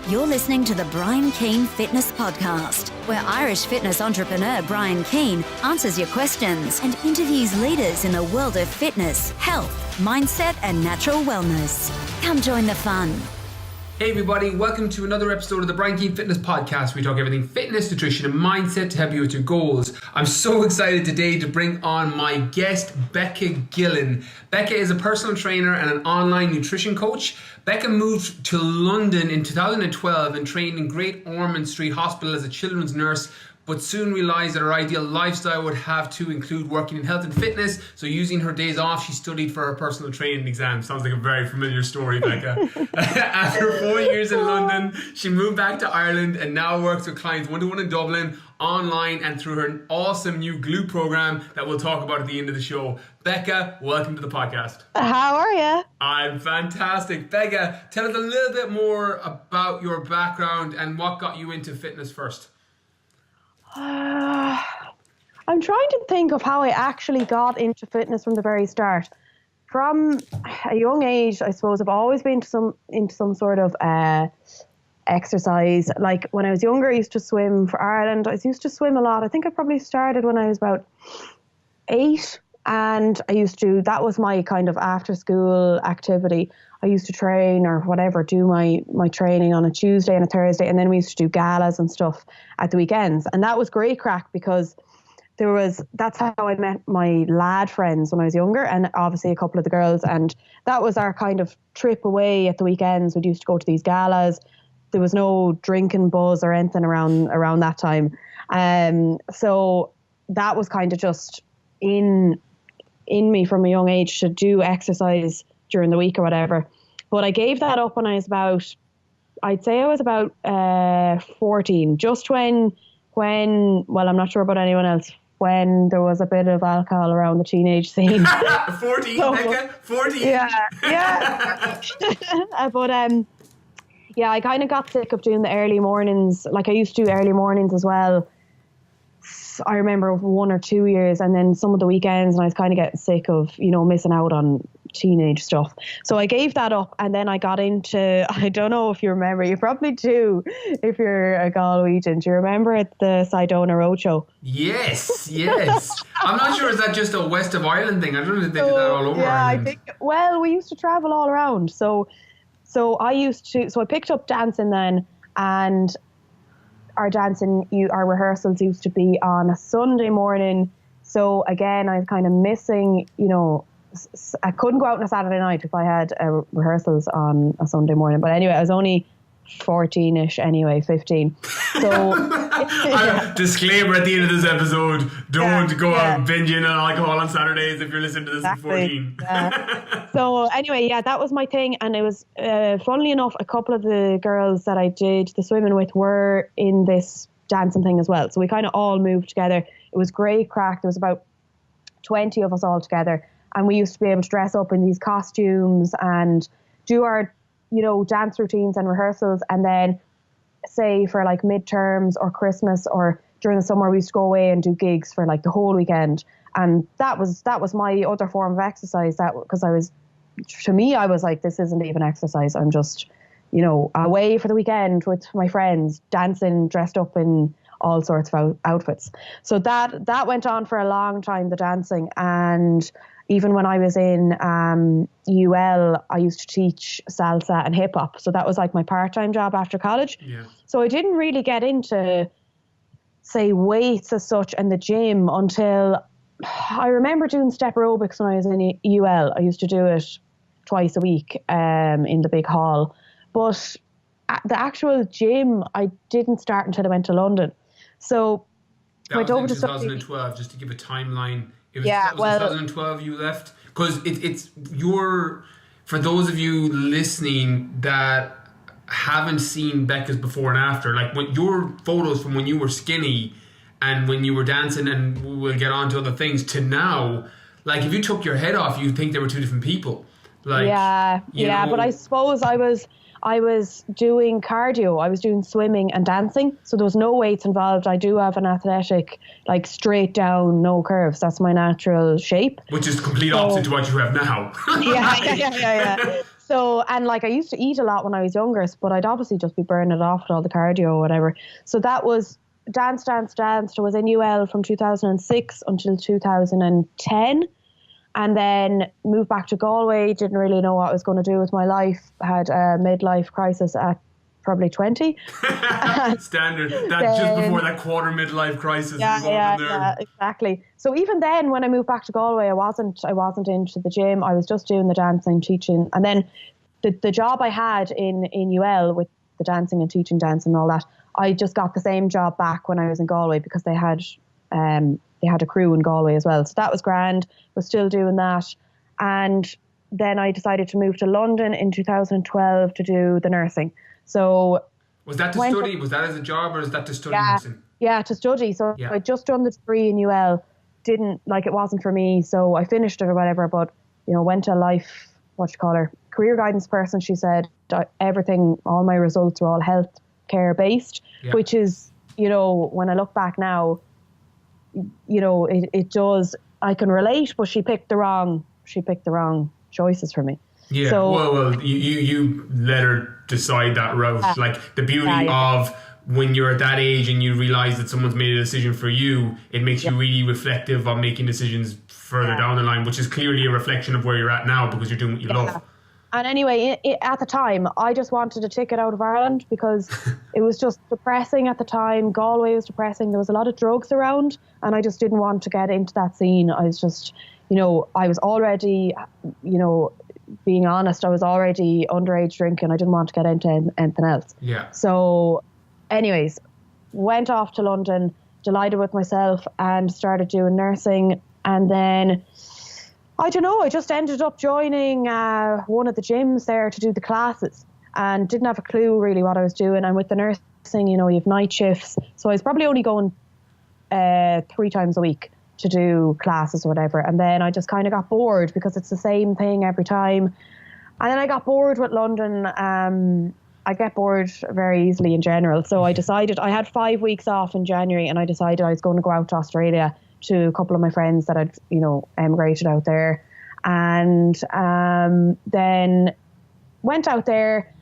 You're listening to the Brian Keane Fitness Podcast, where Irish fitness entrepreneur Brian Keane answers your questions and interviews leaders in the world of fitness, health, mindset, and natural wellness. Come join the fun. Hey everybody, welcome to another episode of the Brian Keane Fitness Podcast. We talk everything fitness, nutrition and mindset to help you with your goals. I'm so excited today to bring on my guest, Becca Gillen. Becca is a personal trainer and an online nutrition coach. Becca moved to London in 2012 and trained in Great Ormond Street Hospital as a children's nurse, but soon realised that her ideal lifestyle would have to include working in health and fitness. So using her days off, she studied for her personal training exam. Sounds like a very familiar story, Becca. After 4 years in London, she moved back to Ireland and now works with clients one-to-one in Dublin, online, and through her awesome new glute program that we'll talk about at the end of the show. Becca, welcome to the podcast. How are you? I'm fantastic. Becca, tell us a little bit more about your background and what got you into fitness first. I'm trying to think of how I actually got into fitness from the very start. From a young age, I suppose I've always been into some sort of exercise. Like when I was younger, I used to swim for Ireland. I used to swim a lot. I think I probably started when I was about 8, and that was my kind of after school activity. I used to train or whatever, do my training on a Tuesday and a Thursday, and then we used to do galas and stuff at the weekends. And that was great crack because that's how I met my lad friends when I was younger, and obviously a couple of the girls. And that was our kind of trip away at the weekends. We used to go to these galas. There was no drinking buzz or anything around that time. So that was kind of just in me from a young age to do exercise during the week or whatever. But I gave that up when I was about 14, just when, well, I'm not sure about anyone else, when there was a bit of alcohol around the teenage scene. 14, so, Becca? 14? Yeah. But I kind of got sick of doing the early mornings. Like I used to do early mornings as well. I remember 1 or 2 years, and then some of the weekends, and I was kind of getting sick of, missing out on teenage stuff. So I gave that up, and then I got into, I don't know if you remember, you probably do if you're a Galwegian. Do you remember at the Sidona Roadshow? Yes. I'm not sure, is that just a west of Ireland thing? I don't know if they did that all over Ireland. We used to travel all around. So I picked up dancing then, and our rehearsals used to be on a Sunday morning. So again, I was kind of missing, I couldn't go out on a Saturday night if I had rehearsals on a Sunday morning. But anyway, I was only 14-ish anyway, 15. So disclaimer at the end of this episode, don't go out binging on alcohol on Saturdays if you're listening to this at 14. So anyway, that was my thing. And it was, funnily enough, a couple of the girls that I did the swimming with were in this dancing thing as well. So we kind of all moved together. It was great crack. There was about 20 of us all together. And we used to be able to dress up in these costumes and do our dance routines and rehearsals, and then say for like midterms or Christmas or during the summer we used to go away and do gigs for like the whole weekend. And that was my other form of exercise, that because I was like, this isn't even exercise, I'm just away for the weekend with my friends, dancing, dressed up in all sorts of outfits. So that went on for a long time, the dancing. And even when I was in UL, I used to teach salsa and hip hop. So that was like my part-time job after college. Yeah. So I didn't really get into, say, weights as such and the gym until I remember doing step aerobics when I was in UL. I used to do it twice a week in the big hall. But the actual gym, I didn't start until I went to London. So that was in 2012, just to give a timeline. It was 2012 you left? Because it's for those of you listening that haven't seen Becca's before and after, like when your photos from when you were skinny and when you were dancing, and we'll get on to other things, to now, like if you took your head off, you'd think they were two different people. Like, but I suppose I was doing cardio. I was doing swimming and dancing. So there was no weights involved. I do have an athletic, like straight down, no curves. That's my natural shape. Which is the complete opposite to what you have now. Yeah. So, and like I used to eat a lot when I was younger, but I'd obviously just be burning it off with all the cardio or whatever. So that was dance. I was in UL from 2006 until 2010. And then moved back to Galway, didn't really know what I was going to do with my life, had a midlife crisis at probably 20. Standard. That just before that quarter midlife crisis. Yeah, exactly. So even then, when I moved back to Galway, I wasn't into the gym. I was just doing the dancing, teaching. And then the job I had in UL with the dancing and teaching dance and all that, I just got the same job back when I was in Galway because they had a crew in Galway as well. So that was grand. Was still doing that. And then I decided to move to London in 2012 to do the nursing. So was that to study? Was that as a job or is that to study nursing? Yeah, to study. So I'd just done the degree in UL. It wasn't for me. So I finished it or whatever, but, went to career guidance person. She said everything, all my results were all health care based, which is, when I look back now, it does, I can relate, but she picked the wrong choices for me. Yeah, so, well, you let her decide that route. Like the beauty of when you're at that age and you realize that someone's made a decision for you, it makes you really reflective on making decisions further down the line, which is clearly a reflection of where you're at now because you're doing what you love. And anyway, at the time, I just wanted a ticket out of Ireland because it was just depressing at the time. Galway was depressing. There was a lot of drugs around and I just didn't want to get into that scene. I was just, I was already, being honest, I was already underage drinking. I didn't want to get into anything else. Yeah. So anyways, went off to London, delighted with myself and started doing nursing. And then, I don't know, I just ended up joining one of the gyms there to do the classes and didn't have a clue really what I was doing. And with the nursing, you have night shifts. So I was probably only going 3 times a week to do classes or whatever. And then I just kind of got bored because it's the same thing every time. And then I got bored with London. I get bored very easily in general. So I decided, I had 5 weeks off in January and I decided I was going to go out to Australia to a couple of my friends that had, emigrated out there. And then went out there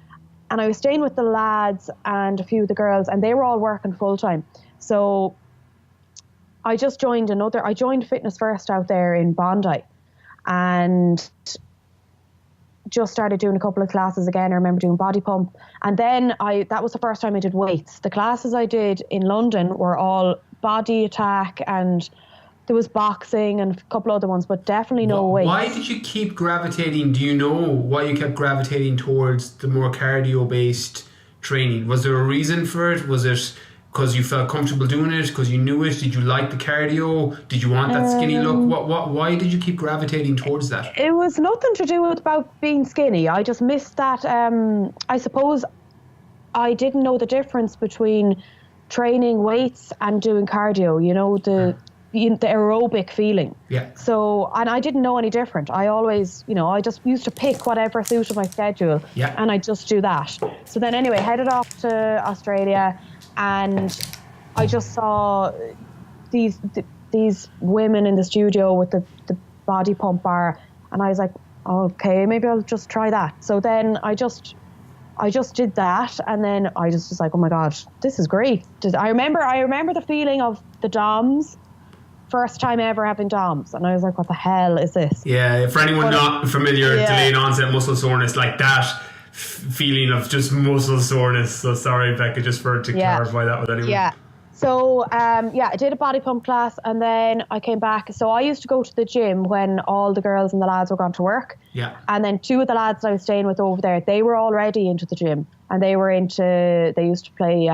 and I was staying with the lads and a few of the girls and they were all working full time. So I just joined Fitness First out there in Bondi and just started doing a couple of classes again. I remember doing body pump. And then that was the first time I did weights. The classes I did in London were all body attack and there was boxing and a couple other ones, but definitely no weights. Why did you keep gravitating? Do you know why you kept gravitating towards the more cardio-based training? Was there a reason for it? Was it because you felt comfortable doing it? Because you knew it? Did you like the cardio? Did you want that skinny look? Why did you keep gravitating towards that? It was nothing to do with about being skinny. I just missed that. I suppose I didn't know the difference between training weights and doing cardio. The aerobic feeling. Yeah. So, and I didn't know any different. I always, I just used to pick whatever suited my schedule. Yeah. And I just do that. So then anyway, headed off to Australia and I just saw these women in the studio with the body pump bar and I was like, okay, maybe I'll just try that. So then I just did that and then I just was like, oh my God, this is great. I remember the feeling of the DOMs. First time ever having DOMs and I was like, what the hell is this? Yeah, for anyone not familiar, delayed onset muscle soreness, like that feeling of just muscle soreness. So sorry, Becca, just to clarify that with anyone. Yeah. So I did a body pump class and then I came back. So I used to go to the gym when all the girls and the lads were gone to work. Yeah. And then 2 of the lads that I was staying with over there, they were already into the gym and they used to play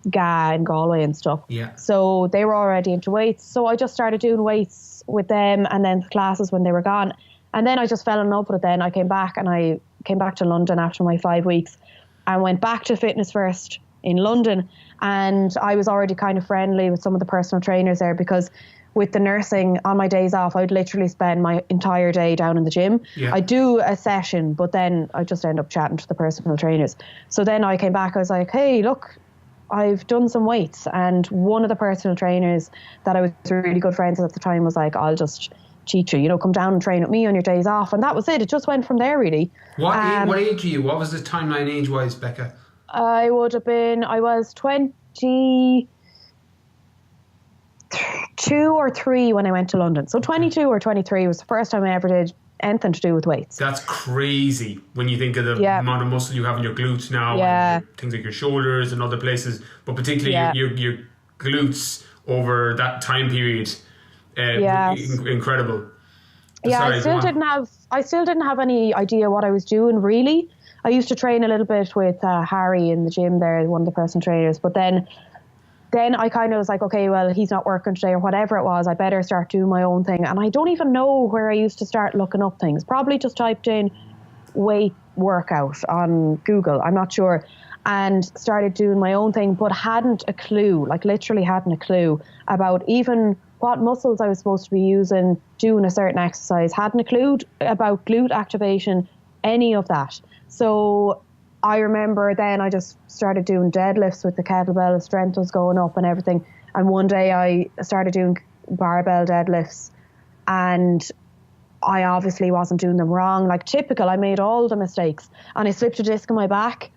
GA in Galway and stuff. Yeah. So they were already into weights. So I just started doing weights with them and then the classes when they were gone. And then I just fell in love with it then. I came back to London after my 5 weeks and went back to Fitness First in London. And I was already kind of friendly with some of the personal trainers there because with the nursing on my days off, I'd literally spend my entire day down in the gym. Yeah. I do a session, but then I just end up chatting to the personal trainers. So then I came back, I was like, hey, look, I've done some weights. And one of the personal trainers that I was really good friends with at the time was like, I'll just teach you, come down and train with me on your days off. And that was it. It just went from there, really. What age are you? What was the timeline age-wise, Becca? I was 22 or 3 when I went to London. So 22 or 23 was the first time I ever did anything to do with weights. That's crazy when you think of the amount of muscle you have in your glutes now, and things like your shoulders and other places, but particularly your glutes over that time period. Incredible. Sorry, I still didn't have any idea what I was doing, really. I used to train a little bit with Harry in the gym there, one of the personal trainers, but then I kind of was like, okay, well, he's not working today or whatever it was, I better start doing my own thing. And I don't even know where I used to start looking up things. Probably just typed in weight workout on Google, I'm not sure, and started doing my own thing, but hadn't a clue, like literally hadn't a clue about even what muscles I was supposed to be using, doing a certain exercise, hadn't a clue about glute activation, any of that. So I remember then I just started doing deadlifts with the kettlebell, the strength was going up and everything. And one day I started doing barbell deadlifts, and I obviously wasn't doing them wrong. Like typical, I made all the mistakes, and I slipped a disc in my back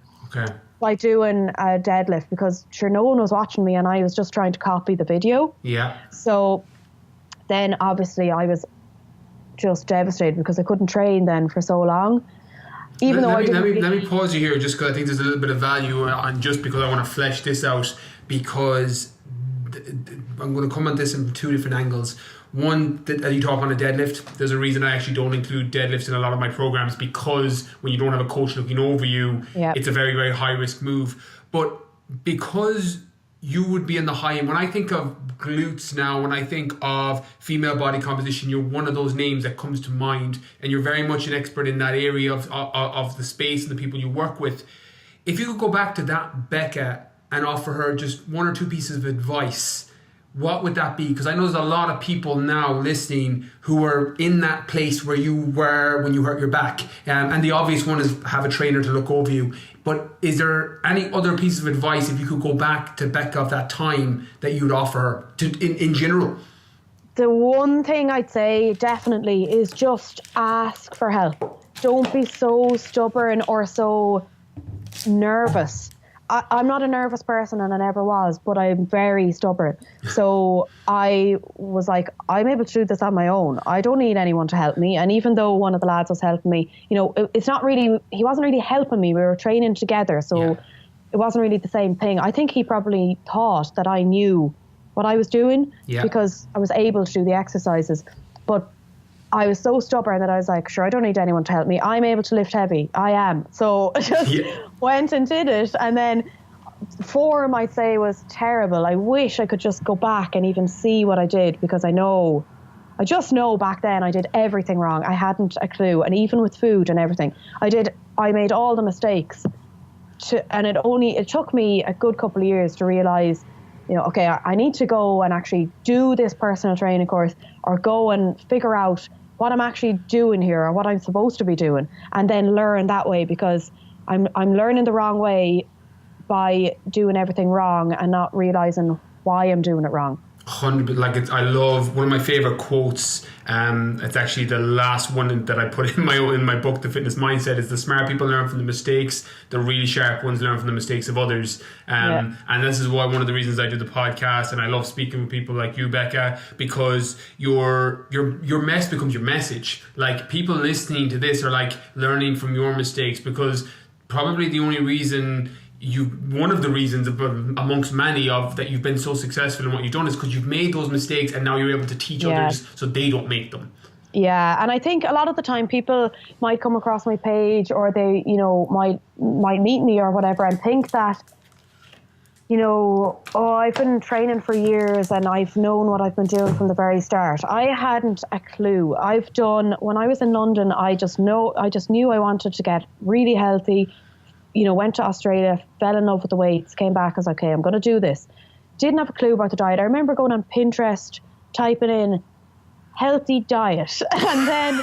by doing a deadlift, because sure, no one was watching me and I was just trying to copy the video. Yeah. So then obviously I was just devastated because I couldn't train then for so long. Let me pause you here, just because I think there's a little bit of value on, just because I want to flesh this out, because I'm going to come at this in 2 different angles. One, as you talk on a deadlift, there's a reason I actually don't include deadlifts in a lot of my programs, because when you don't have a coach looking over you, it's a very, very high risk move. But because you would be in the high end, when I think of glutes now, when I think of female body composition, you're one of those names that comes to mind, and you're very much an expert in that area of the space and the people you work with. If you could go back to that Becca and offer her just 1 or 2 pieces of advice, what would that be? Because I know there's a lot of people now listening who are in that place where you were when you hurt your back. And the obvious one is have a trainer to look over you. But is there any other pieces of advice, if you could go back to Becca of that time, that you'd offer her in general? The one thing I'd say definitely is just ask for help. Don't be so stubborn or so nervous. I'm not a nervous person, and I never was, but I'm very stubborn. So I was like, I'm able to do this on my own. I don't need anyone to help me. And even though one of the lads was helping me, it's not really, he wasn't really helping me. We were training together. So it wasn't really the same thing. I think he probably thought that I knew what I was doing because I was able to do the exercises. But I was so stubborn that I was like, sure, I don't need anyone to help me. I'm able to lift heavy. I am. So I just went and did it. And then form, I'd say, was terrible. I wish I could just go back and even see what I did, because I just know back then I did everything wrong. I hadn't a clue. And even with food and everything, I made all the mistakes. And it took me a good couple of years to realize, okay, I need to go and actually do this personal training course, or go and figure out what I'm actually doing here, or what I'm supposed to be doing, and then learn that way, because I'm learning the wrong way by doing everything wrong and not realizing why I'm doing it wrong. 100%. I love one of my favorite quotes. It's actually the last one that I put in my book, The Fitness Mindset, is the smart people learn from the mistakes, the really sharp ones learn from the mistakes of others. And this is why one of the reasons I do the podcast, and I love speaking with people like you, Becca, because your mess becomes your message. Like, people listening to this are like learning from your mistakes, because probably the only reason one of the reasons amongst many of that you've been so successful in what you've done is because you've made those mistakes, and now you're able to teach others so they don't make them. Yeah, and I think a lot of the time people might come across my page, or they, might meet me or whatever, and think that, I've been training for years and I've known what I've been doing from the very start. I hadn't a clue. When I was in London, I just knew I wanted to get really healthy. Went to Australia, fell in love with the weights, came back, I was like, okay, I'm going to do this. Didn't have a clue about the diet. I remember going on Pinterest, typing in healthy diet, and then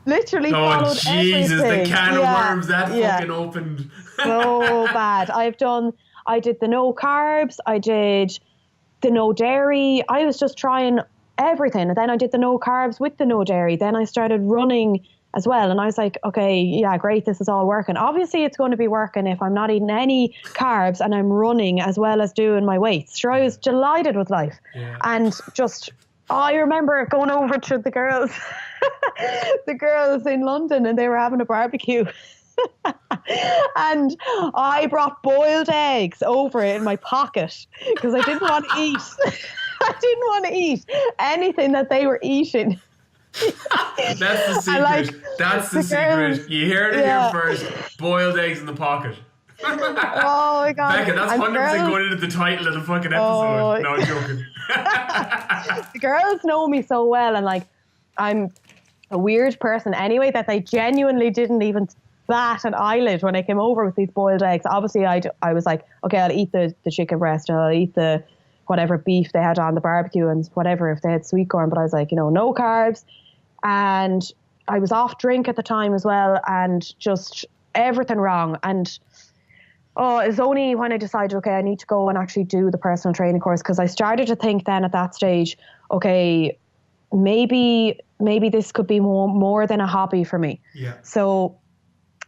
literally followed Jesus, everything. The can of worms that fucking opened. So bad. I did the no carbs, I did the no dairy. I was just trying everything. And then I did the no carbs with the no dairy. Then I started running as well. And I was like, okay, yeah, great. This is all working. Obviously it's going to be working if I'm not eating any carbs and I'm running as well as doing my weights. Sure, I was delighted with life. Yeah. And just, I remember going over to the girls, the girls in London, and they were having a barbecue. And I brought boiled eggs over in my pocket because I didn't want to eat. I didn't want to eat anything that they were eating. That's the secret. That's the secret. You heard it here first. Boiled eggs in the pocket. Oh my God. Becca, that's 100% going into the title of the fucking episode. No, I'm joking. The girls know me so well, and like, I'm a weird person anyway, that they genuinely didn't even bat an eyelid when I came over with these boiled eggs. Obviously I was like, okay, I'll eat the chicken breast, and I'll eat the whatever beef they had on the barbecue and whatever if they had sweet corn, but I was like, no carbs. And I was off drink at the time as well, and just everything wrong. And it was only when I decided, okay, I need to go and actually do the personal training course, because I started to think then at that stage, okay, maybe this could be more than a hobby for me. Yeah. So,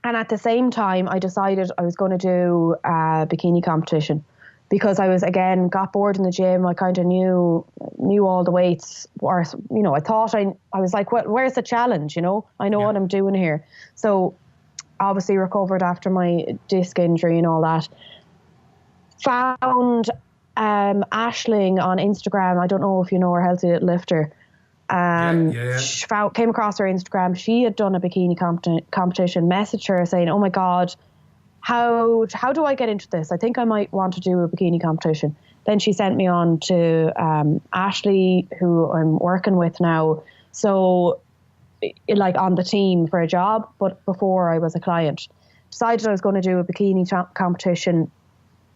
and at the same time, I decided I was going to do a bikini competition, because I was, again, got bored in the gym. I kind of knew all the weights, or, I thought I was like, well, where's the challenge? I know what I'm doing here. So obviously recovered after my disc injury and all that. Found Aisling on Instagram. I don't know if you know her, Healthy Little Lifter. Came across her Instagram. She had done a bikini competition, messaged her saying, oh my God, how do I get into this? I think I might want to do a bikini competition. Then she sent me on to Ashley, who I'm working with now. So like on the team for a job, but before I was a client. Decided I was going to do a bikini competition.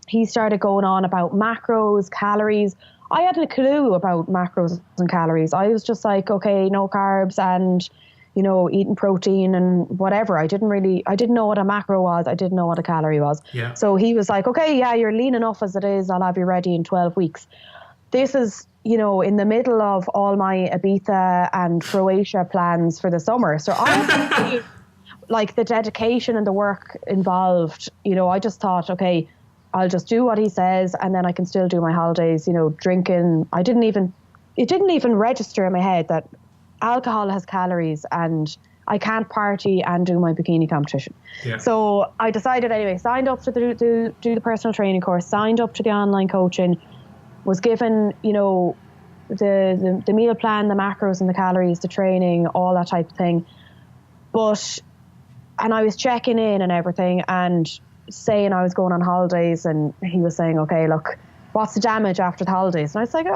He started going on about macros, calories. I hadn't a clue about macros and calories. I was just like, okay, no carbs and, eating protein and whatever. I didn't know what a macro was. I didn't know what a calorie was. Yeah. So he was like, okay, yeah, you're lean enough as it is. I'll have you ready in 12 weeks. This is, in the middle of all my Ibiza and Croatia plans for the summer. So I like the dedication and the work involved, I just thought, okay, I'll just do what he says, and then I can still do my holidays, drinking. It didn't even register in my head that alcohol has calories and I can't party and do my bikini competition. Yeah. So I decided anyway, signed up to do the personal training course, signed up to the online coaching, was given, the meal plan, the macros and the calories, the training, all that type of thing. And I was checking in and everything and saying I was going on holidays, and he was saying, okay, look, what's the damage after the holidays? And I was like,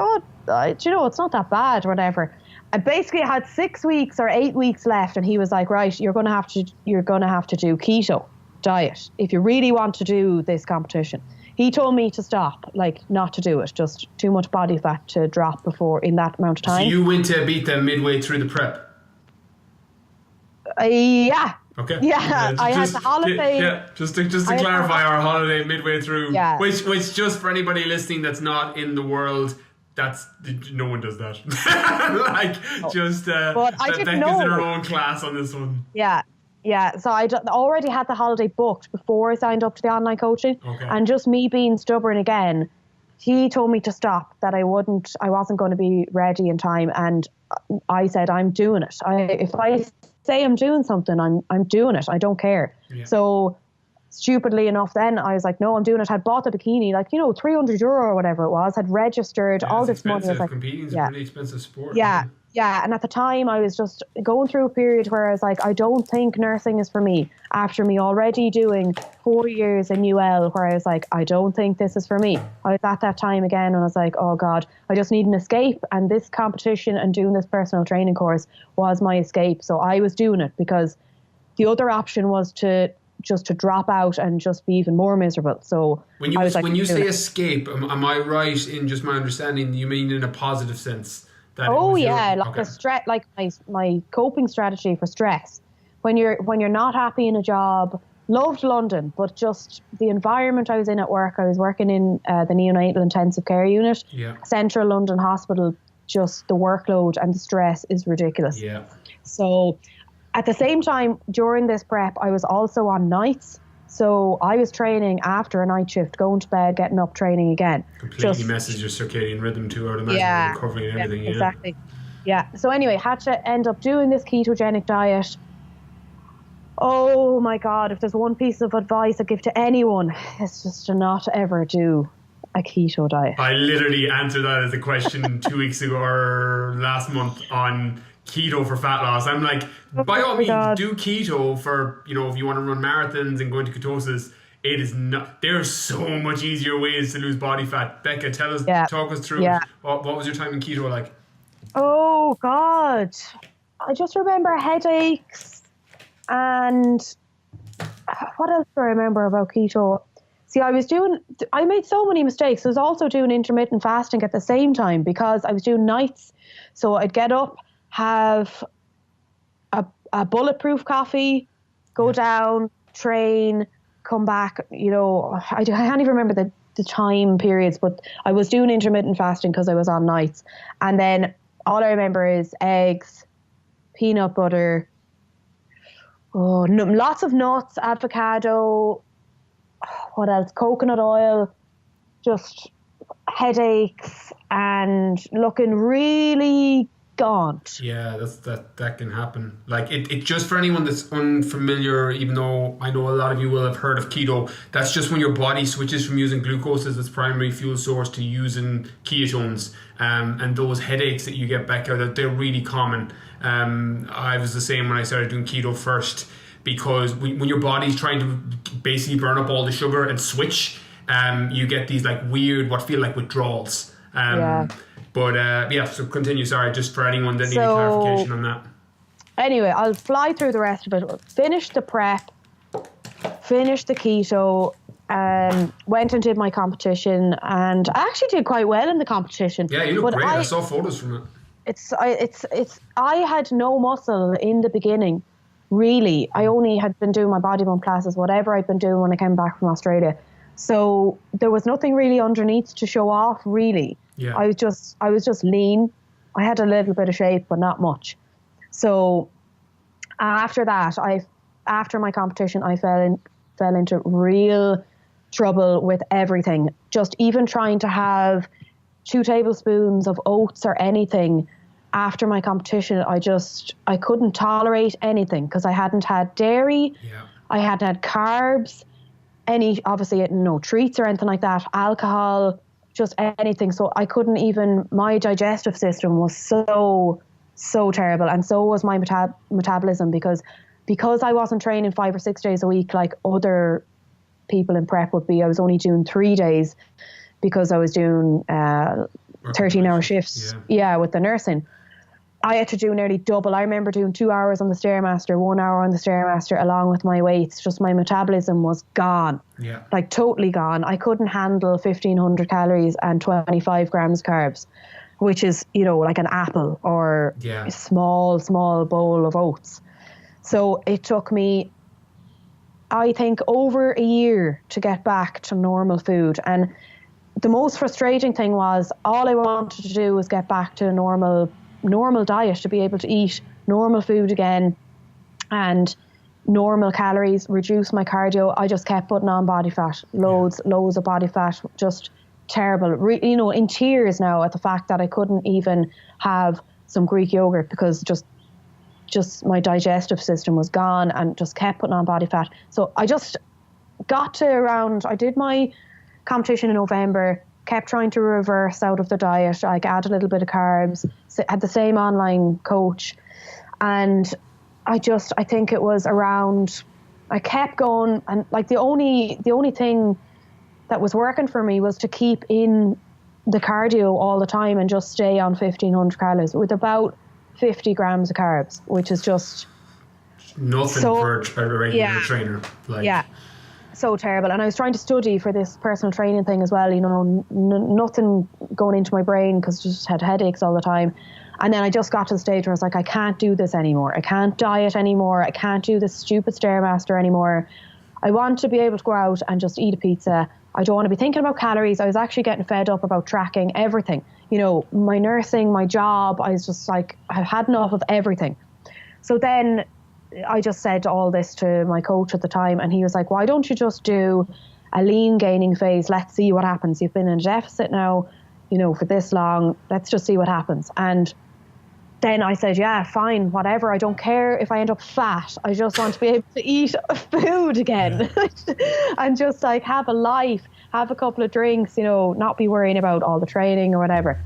it's not that bad or whatever. I basically had 6 weeks or 8 weeks left, and he was like, right, you're going to have to do keto diet if you really want to do this competition. He told me to stop, like not to do it, just too much body fat to drop before in that amount of time. So you went to Ibiza midway through the prep? Yeah. Okay. Yeah, I had the holiday. Just to clarify, our holiday midway through, which just for anybody listening that's not in the world, no one does that. Becca's in her own class on this one. Yeah. So I already had the holiday booked before I signed up to the online coaching, and just me being stubborn again, he told me to stop, that I wasn't going to be ready in time, and I said I'm doing it. If I say I'm doing something, I'm doing it. I don't care. Yeah. So stupidly enough, then I was like, no, I'm doing it. Had bought the bikini, like, €300 or whatever it was, had registered all this money. I was like, competing's a pretty expensive sport. Yeah. And at the time I was just going through a period where I was like, I don't think nursing is for me, after me already doing 4 years in UL, where I was like, I don't think this is for me. I was at that time again, and I was like, oh God, I just need an escape, and this competition and doing this personal training course was my escape. So I was doing it, because the other option was to drop out and just be even more miserable. So when you say escape, am I right in just my understanding, you mean in a positive sense? My coping strategy for stress. When you're not happy in a job, loved London, but just the environment I was in at work. I was working in the neonatal intensive care unit, Central London Hospital, just the workload and the stress is ridiculous. Yeah. So at the same time, during this prep, I was also on nights. So I was training after a night shift, going to bed, getting up, training again. Completely messes your circadian rhythm too, I would imagine, recovery and everything. Exactly. Yeah. So anyway, had to end up doing this ketogenic diet. Oh my God, if there's one piece of advice I give to anyone, it's just to not ever do a keto diet. I literally answered that as a question 2 weeks ago or last month on keto for fat loss. I'm like, by all means, do keto for, you know, if you want to run marathons and go into ketosis. It is not, there are so much easier ways to lose body fat. Becca, talk us through what was your time in keto like? Oh God, I just remember headaches. And what else do I remember about keto? See, I made so many mistakes. I was also doing intermittent fasting at the same time because I was doing nights. So I'd get up, have a bulletproof coffee, go down, train, come back. You know, I can't even remember the time periods, but I was doing intermittent fasting because I was on nights. And then all I remember is eggs, peanut butter, lots of nuts, avocado, what else? Coconut oil, just headaches and looking really gaunt. Yeah, that can happen. Like it just for anyone that's unfamiliar, even though I know a lot of you will have heard of keto, that's just when your body switches from using glucose as its primary fuel source to using ketones. And those headaches that you get, Becca, they're really common. I was the same when I started doing keto first, because when your body's trying to basically burn up all the sugar and switch, you get these like weird, what feel like withdrawals. So continue. Sorry, just for anyone that needed clarification on that. Anyway, I'll fly through the rest of it. Finish the prep, finish the keto, went and did my competition, and I actually did quite well in the competition. Yeah, you look great. I saw photos from it. I had no muscle in the beginning, really. I only had been doing my body bump classes, whatever I'd been doing when I came back from Australia. So there was nothing really underneath to show off, really. Yeah. I was just lean. I had a little bit of shape, but not much. So after that, after my competition, I fell into real trouble with everything. Just even trying to have 2 tablespoons of oats or anything after my competition, I couldn't tolerate anything because I hadn't had dairy. Yeah. I hadn't had carbs, obviously no treats or anything like that, alcohol, just anything. So I couldn't even, my digestive system was so terrible. And so was my metabolism because I wasn't training 5 or 6 days a week like other people in prep would be. I was only doing 3 days because I was doing 13-hour shifts. Yeah, with the nursing. I had to do nearly double. I remember doing 2 hours on the Stairmaster, 1 hour on the Stairmaster, along with my weights. Just my metabolism was gone. Yeah. Like totally gone. I couldn't handle 1,500 calories and 25 grams carbs, which is, like an apple or a small bowl of oats. So it took me, I think, over a year to get back to normal food. And the most frustrating thing was all I wanted to do was get back to a normal diet, to be able to eat normal food again and normal calories, reduce my cardio. I just kept putting on body fat, loads of body fat, just terrible. In tears now at the fact that I couldn't even have some Greek yogurt because just my digestive system was gone and just kept putting on body fat. So I just got to I did my competition in November, kept trying to reverse out of the diet, like add a little bit of carbs, had the same online coach. And I think it was around, I kept going, and like the only thing that was working for me was to keep in the cardio all the time and just stay on 1,500 calories with about 50 grams of carbs, which is just nothing for a regular trainer. So terrible. And I was trying to study for this personal training thing as well, nothing going into my brain because I just had headaches all the time. And then I just got to the stage where I was like, I can't do this anymore. I can't diet anymore. I can't do this stupid Stairmaster anymore. I want to be able to go out and just eat a pizza. I don't want to be thinking about calories. I was actually getting fed up about tracking everything. You know, my nursing, my job, I was just like, I've had enough of everything. So then I just said all this to my coach at the time, and he was like, why don't you just do a lean gaining phase? Let's see what happens. You've been in a deficit now, you know, for this long. Let's just see what happens. And then I said, yeah, fine, whatever. I don't care if I end up fat. I just want to be able to eat food again and just like have a life, have a couple of drinks, you know, not be worrying about all the training or whatever,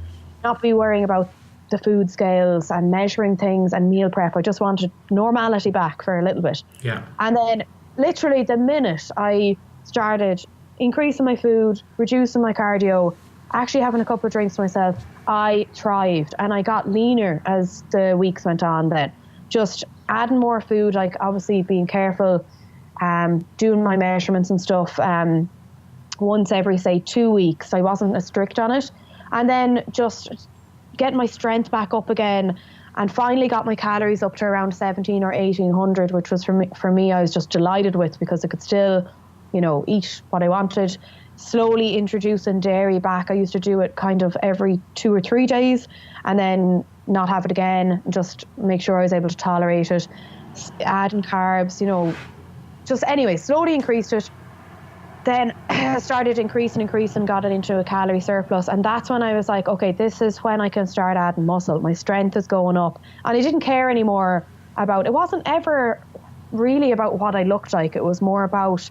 not be worrying about the food scales and measuring things and meal prep. I just wanted normality back for a little bit. Yeah. And then literally the minute I started increasing my food, reducing my cardio, actually having a couple of drinks myself, I thrived and I got leaner as the weeks went on then. Just adding more food, like obviously being careful, doing my measurements and stuff once every, say, 2 weeks. I wasn't as strict on it. And then just getting my strength back up again, and finally got my calories up to around 17 or 1800, which was for me I was just delighted with, because I could still, you know, eat what I wanted. Slowly introducing dairy back. I used to do it kind of every 2 or 3 days and then not have it again, just make sure I was able to tolerate it. Adding carbs, you know, just anyway, slowly increased it. Then started increasing, got it into a calorie surplus. And that's when I was like, okay, this is when I can start adding muscle. My strength is going up. And I didn't care anymore about, it wasn't ever really about what I looked like. It was more about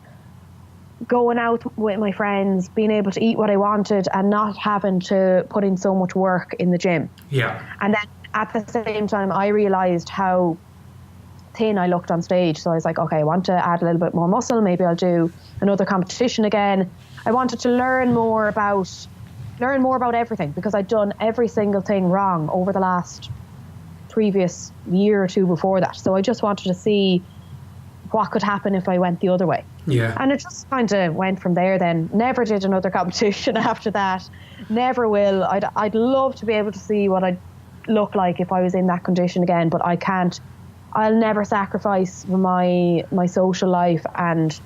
going out with my friends, being able to eat what I wanted and not having to put in so much work in the gym. Yeah. And then at the same time, I realized how thin I looked on stage. So I was like, okay, I want to add a little bit more muscle. Maybe I'll do another competition again. I wanted to learn more about everything, because I'd done every single thing wrong over the last previous year or two before that. So I just wanted to see what could happen if I went the other way. Yeah. And it just kind of went from there then. Never did another competition after that. Never will. I'd love to be able to see what I'd look like if I was in that condition again, but I can't. I'll never sacrifice my social life and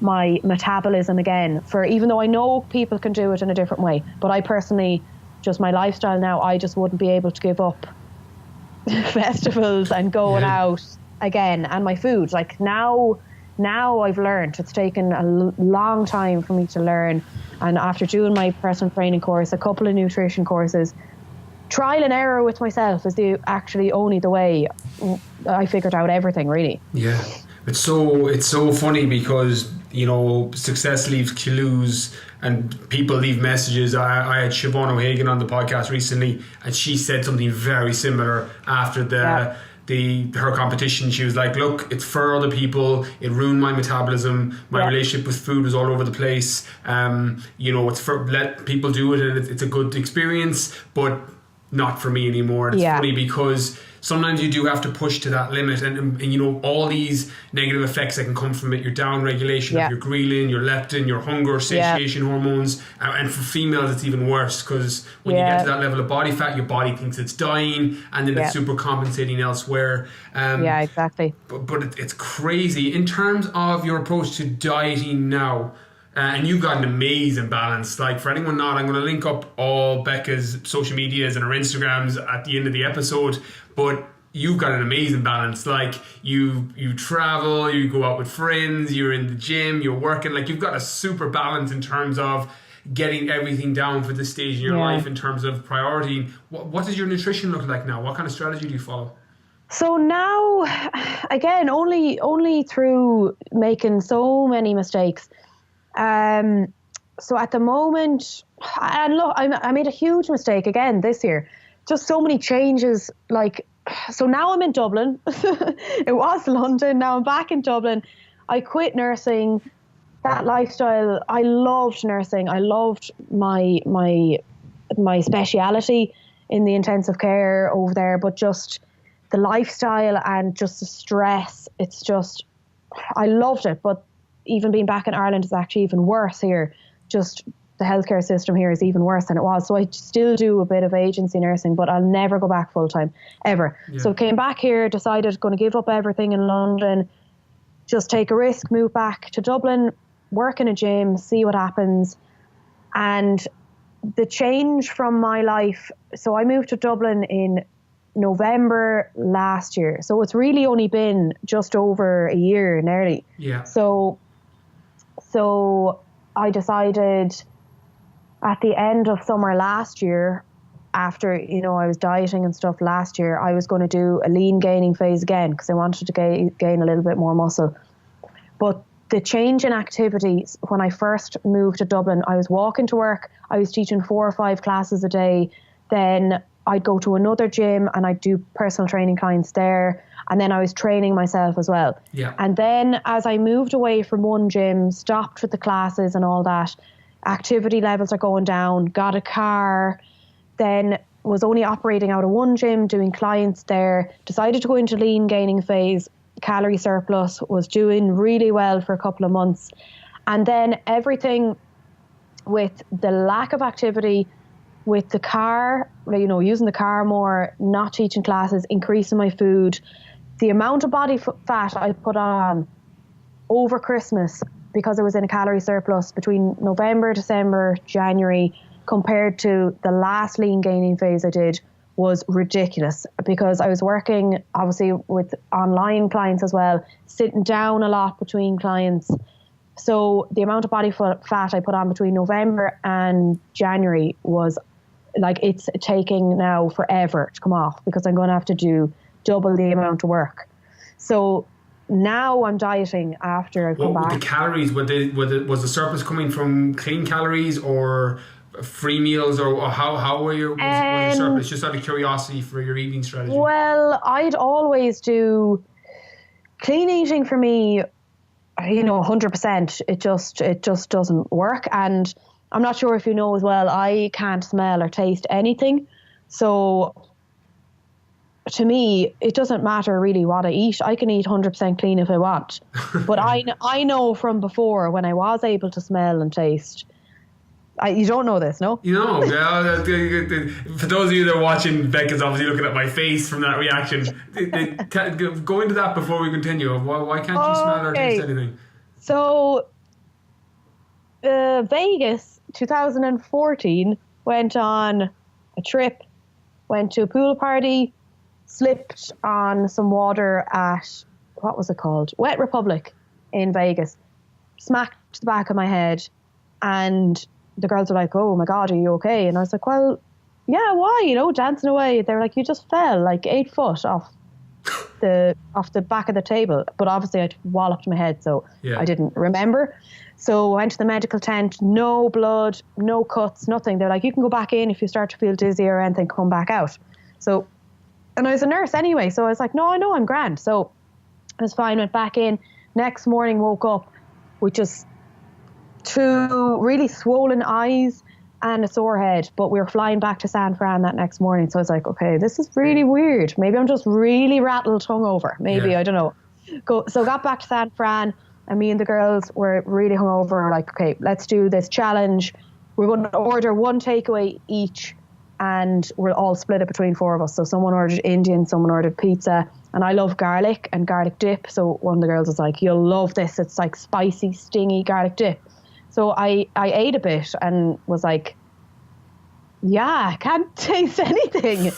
my metabolism again, for even though I know people can do it in a different way. But I personally, just my lifestyle now, I just wouldn't be able to give up festivals and going out again, and my food. Like now I've learned. It's taken a long time for me to learn, and after doing my personal training course, a couple of nutrition courses, trial and error with myself is only the way I figured out everything, really. Yeah, it's so funny, because, you know, success leaves clues and people leave messages. I had Siobhan O'Hagan on the podcast recently, and she said something very similar after her competition. She was like, look, it's for other people, it ruined my metabolism, my relationship with food was all over the place, you know, it's for, let people do it, and it's a good experience, but not for me anymore. And it's funny, because sometimes you do have to push to that limit, and you know, all these negative effects that can come from it, your down regulation of your ghrelin, your leptin, your hunger, satiation hormones, and for females it's even worse, because when you get to that level of body fat, your body thinks it's dying, and then it's super compensating elsewhere. Exactly. But it's crazy in terms of your approach to dieting now. And you've got an amazing balance. Like, for anyone not, I'm going to link up all Becca's social medias and her Instagrams at the end of the episode. But you've got an amazing balance. Like, you travel, you go out with friends, you're in the gym, you're working. Like, you've got a super balance in terms of getting everything down for this stage in your life, in terms of priority. What does your nutrition look like now? What kind of strategy do you follow? So now, again, only through making so many mistakes. So at the moment, and look, I made a huge mistake again this year. Just so many changes. Like, so now I'm in Dublin. It was London. Now I'm back in Dublin. I quit nursing. That lifestyle, I loved nursing. I loved my speciality in the intensive care over there, but just the lifestyle and just the stress. It's just, I loved it, but even being back in Ireland is actually even worse here. Just the healthcare system here is even worse than it was. So I still do a bit of agency nursing, but I'll never go back full time, ever. Yeah. So came back here, decided going to give up everything in London, just take a risk, move back to Dublin, work in a gym, see what happens. And the change from my life, so I moved to Dublin in November last year. So it's really only been just over a year nearly. Yeah. So I decided at the end of summer last year, after, you know, I was dieting and stuff last year, I was going to do a lean gaining phase again because I wanted to gain a little bit more muscle. But the change in activities, when I first moved to Dublin, I was walking to work, I was teaching 4 or 5 classes a day, then I'd go to another gym and I'd do personal training clients there, and then I was training myself as well. Yeah. And then as I moved away from one gym, stopped with the classes and all that, activity levels are going down, got a car, then was only operating out of one gym, doing clients there, decided to go into lean gaining phase, calorie surplus, was doing really well for a couple of months. And then everything with the lack of activity, with the car, you know, using the car more, not teaching classes, increasing my food, the amount of body fat I put on over Christmas, because I was in a calorie surplus between November, December, January, compared to the last lean gaining phase I did, was ridiculous, because I was working obviously with online clients as well, sitting down a lot between clients. So the amount of body fat I put on between November and January was like, it's taking now forever to come off, because I'm going to have to do double the amount of work. So now I'm dieting after I've come back. The calories, was the surplus coming from clean calories or free meals, or how were your was the surplus? Just out of curiosity for your eating strategy. Well, I'd always do clean eating for me, you know, 100%. It just doesn't work. And I'm not sure if you know as well, I can't smell or taste anything. So to me, it doesn't matter really what I eat. I can eat 100% clean if I want. But I know from before, when I was able to smell and taste. You don't know this, no? You know, yeah. For those of you that are watching, Becca's obviously looking at my face from that reaction. Go into that before we continue. Why can't you smell or taste anything? So, Vegas 2014, went on a trip, went to a pool party, slipped on some water at, what was it called? Wet Republic in Vegas. Smacked the back of my head, and the girls were like, "Oh my God, are you okay?" And I was like, "Well, yeah, why? You know, dancing away." They were like, "You just fell like 8 foot off the back of the table." But obviously I'd walloped my head, so I didn't remember. So I went to the medical tent, no blood, no cuts, nothing. They're like, "You can go back in if you start to feel dizzy or anything, come back out." So, and I was a nurse anyway, so I was like, "No, I know I'm grand." So I was fine, went back in. Next morning, woke up with just 2 really swollen eyes and a sore head, but we were flying back to San Fran that next morning. So I was like, okay, this is really weird. Maybe I'm just really rattled hungover. Maybe, I don't know. So got back to San Fran, and me and the girls were really hungover. We're like, okay, let's do this challenge. We're going to order 1 takeaway each, and we'll all split it between 4 of us. So someone ordered Indian, someone ordered pizza, and I love garlic and garlic dip. So one of the girls was like, "You'll love this. It's like spicy, stingy garlic dip." So I ate a bit and was like, yeah, I can't taste anything.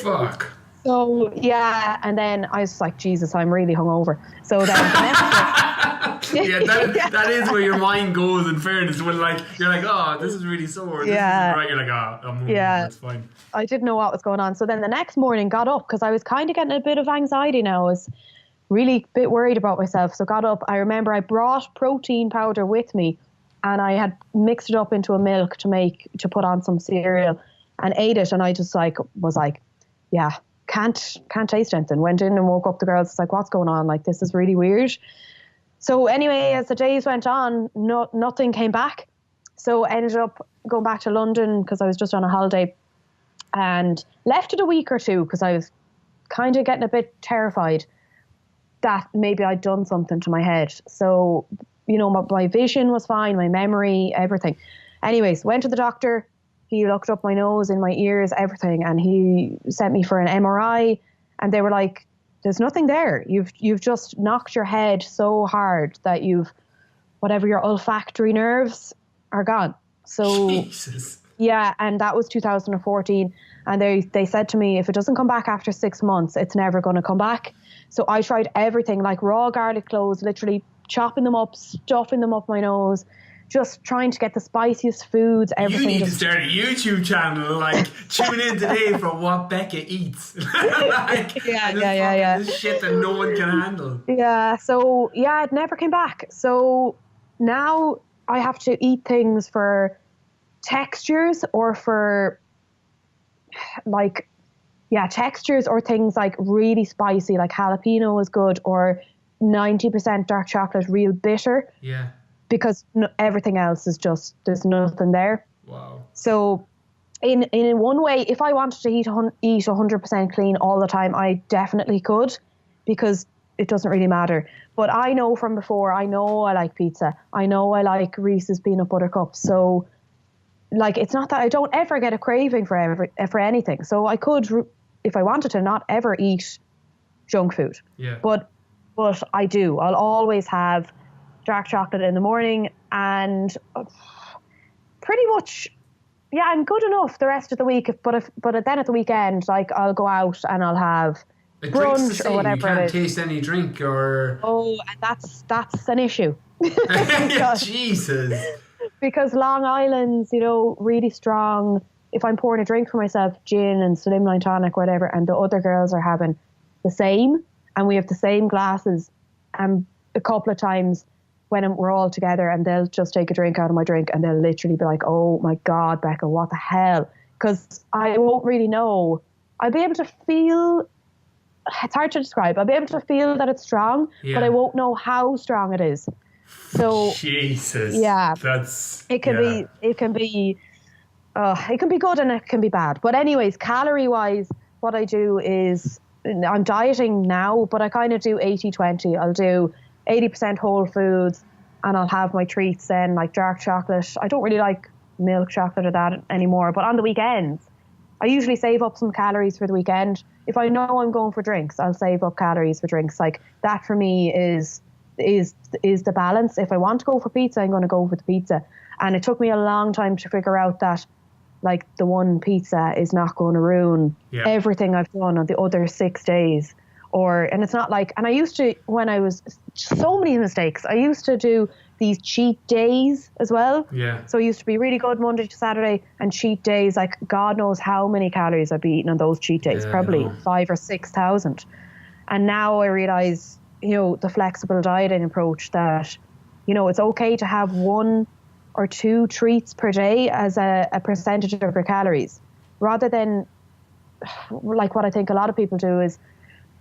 Fuck. So, yeah. And then I was like, Jesus, I'm really hungover. So then the next day. That is where your mind goes, in fairness. When you're like, oh, this is really sore. This isn't right. You're like, I'm hungover. That's fine. I didn't know what was going on. So then the next morning, got up, because I was kind of getting a bit of anxiety now. I was really a bit worried about myself. So got up. I remember I brought protein powder with me, and I had mixed it up into a milk to put on some cereal, and ate it. And I just was like, yeah, can't taste anything. Went in and woke up the girls. It's like, what's going on? Like, this is really weird. So anyway, as the days went on, nothing came back. So I ended up going back to London, because I was just on a holiday, and left it a week or 2, because I was kind of getting a bit terrified that maybe I'd done something to my head. So, you know, my vision was fine, my memory, everything. Anyways, went to the doctor. He looked up my nose and my ears, everything. And he sent me for an MRI. And they were like, there's nothing there. You've just knocked your head so hard that whatever your olfactory nerves are gone. So Jesus. yeah, and that was 2014. And they said to me, if it doesn't come back after 6 months, it's never going to come back. So I tried everything, like raw garlic cloves, literally chopping them up, stuffing them up my nose, just trying to get the spiciest foods, everything. You need to start a YouTube channel, like, tune in today for what Becca eats. Like, yeah. This shit that no one can handle. Yeah, so yeah, it never came back. So now I have to eat things for textures or for textures, or things like really spicy, like jalapeno is good, or 90% dark chocolate, real bitter. Yeah. Because everything else is just, there's nothing there. Wow. So in one way, if I wanted to eat 100% clean all the time, I definitely could, because it doesn't really matter. But I know from before, I know I like pizza. I know I like Reese's peanut butter cups. So like, it's not that I don't ever get a craving for anything. So I could, if I wanted to, not ever eat junk food. Yeah. But I do. I'll always have dark chocolate in the morning, and pretty much, yeah, I'm good enough the rest of the week. But then at the weekend, like, I'll go out and I'll have brunch or whatever. You can't it is. taste any drink or. Oh, and that's an issue. Jesus. Because Long Island's, really strong. If I'm pouring a drink for myself, gin and slimline tonic, whatever, and the other girls are having the same, and we have the same glasses, and a couple of times when we're all together, and they'll just take a drink out of my drink, and they'll literally be like, oh my God, Becca, what the hell? Because I won't really know. I'll be able to feel, it's hard to describe, I'll be able to feel that it's strong, but I won't know how strong it is. So Jesus. Yeah. It can be good and it can be bad. But anyways, calorie wise, what I do is, I'm dieting now, but I kind of do 80-20. I'll do 80% whole foods, and I'll have my treats then, like dark chocolate. I don't really like milk chocolate or that anymore, but on the weekends, I usually save up some calories for the weekend. If I know I'm going for drinks, I'll save up calories for drinks. Like, that for me is the balance. If I want to go for pizza, I'm going to go for the pizza. And it took me a long time to figure out that, like, the one pizza is not going to ruin everything I've done on the other 6 days. And it's not like, and I used to, when I was, so many mistakes, I used to do these cheat days as well. Yeah. So I used to be really good Monday to Saturday, and cheat days, like, God knows how many calories I'd be eating on those cheat days, probably 5,000 or 6,000. And now I realize, the flexible dieting approach, that, it's okay to have 1 or 2 treats per day as a percentage of your calories, rather than, like, what I think a lot of people do is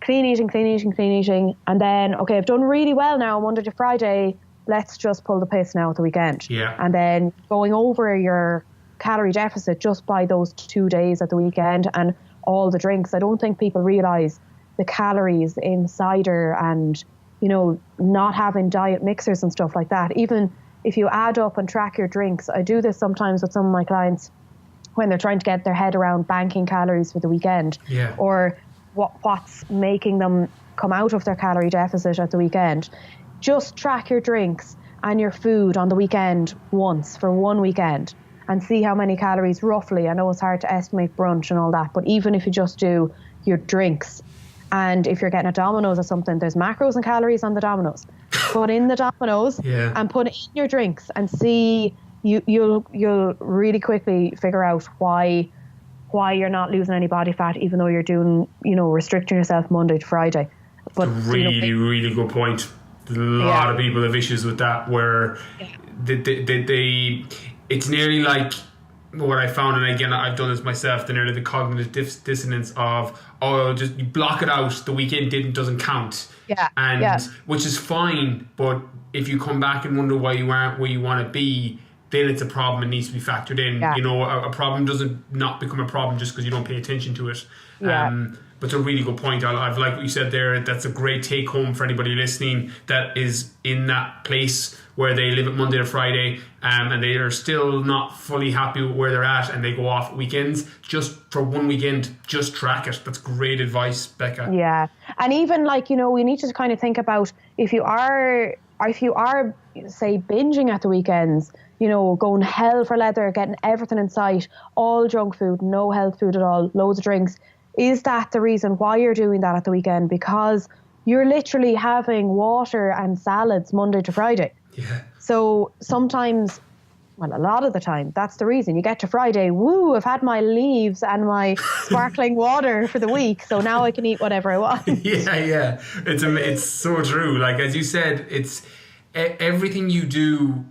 clean eating, and then, okay, I've done really well now Monday to Friday, let's just pull the piss now at the weekend. Yeah. And then going over your calorie deficit just by those 2 days at the weekend, and all the drinks. I don't think people realise the calories in cider and, not having diet mixers and stuff like that. Even if you add up and track your drinks, I do this sometimes with some of my clients when they're trying to get their head around banking calories for the weekend, or what's making them come out of their calorie deficit at the weekend. Just track your drinks and your food on the weekend once for 1 weekend, and see how many calories roughly. I know it's hard to estimate brunch and all that, but even if you just do your drinks, and if you're getting a Domino's or something, there's macros and calories on the Domino's. Put in the Domino's and put it in your drinks, and see, you'll really quickly figure out why you're not losing any body fat, even though you're doing, restricting yourself Monday to Friday. But really good point. A lot of people have issues with that, where they it's nearly like what I found, and again, I've done this myself, the cognitive dissonance of, just you block it out, the weekend doesn't count. Which is fine, but if you come back and wonder why you aren't where you want to be, then it's a problem. It needs to be factored in. A problem doesn't not become a problem just because you don't pay attention to it. But it's a really good point. I've like what you said there. That's a great take home for anybody listening that is in that place where they live it Monday to Friday, and they are still not fully happy with where they're at, and they go off weekends just for one weekend. Just track it. That's great advice, Becca. Yeah, and even like, you know, we need to kind of think about if you are say binging at the weekends, you know, going hell for leather, getting everything in sight, all junk food, no health food at all, loads of drinks. Is that the reason why you're doing that at the weekend? Because you're literally having water and salads Monday to Friday. Yeah. So sometimes, well, a lot of the time, that's the reason. You get to Friday, woo, I've had my leaves and my sparkling water for the week, so now I can eat whatever I want. Yeah. It's so true. Like, as you said, it's everything you do,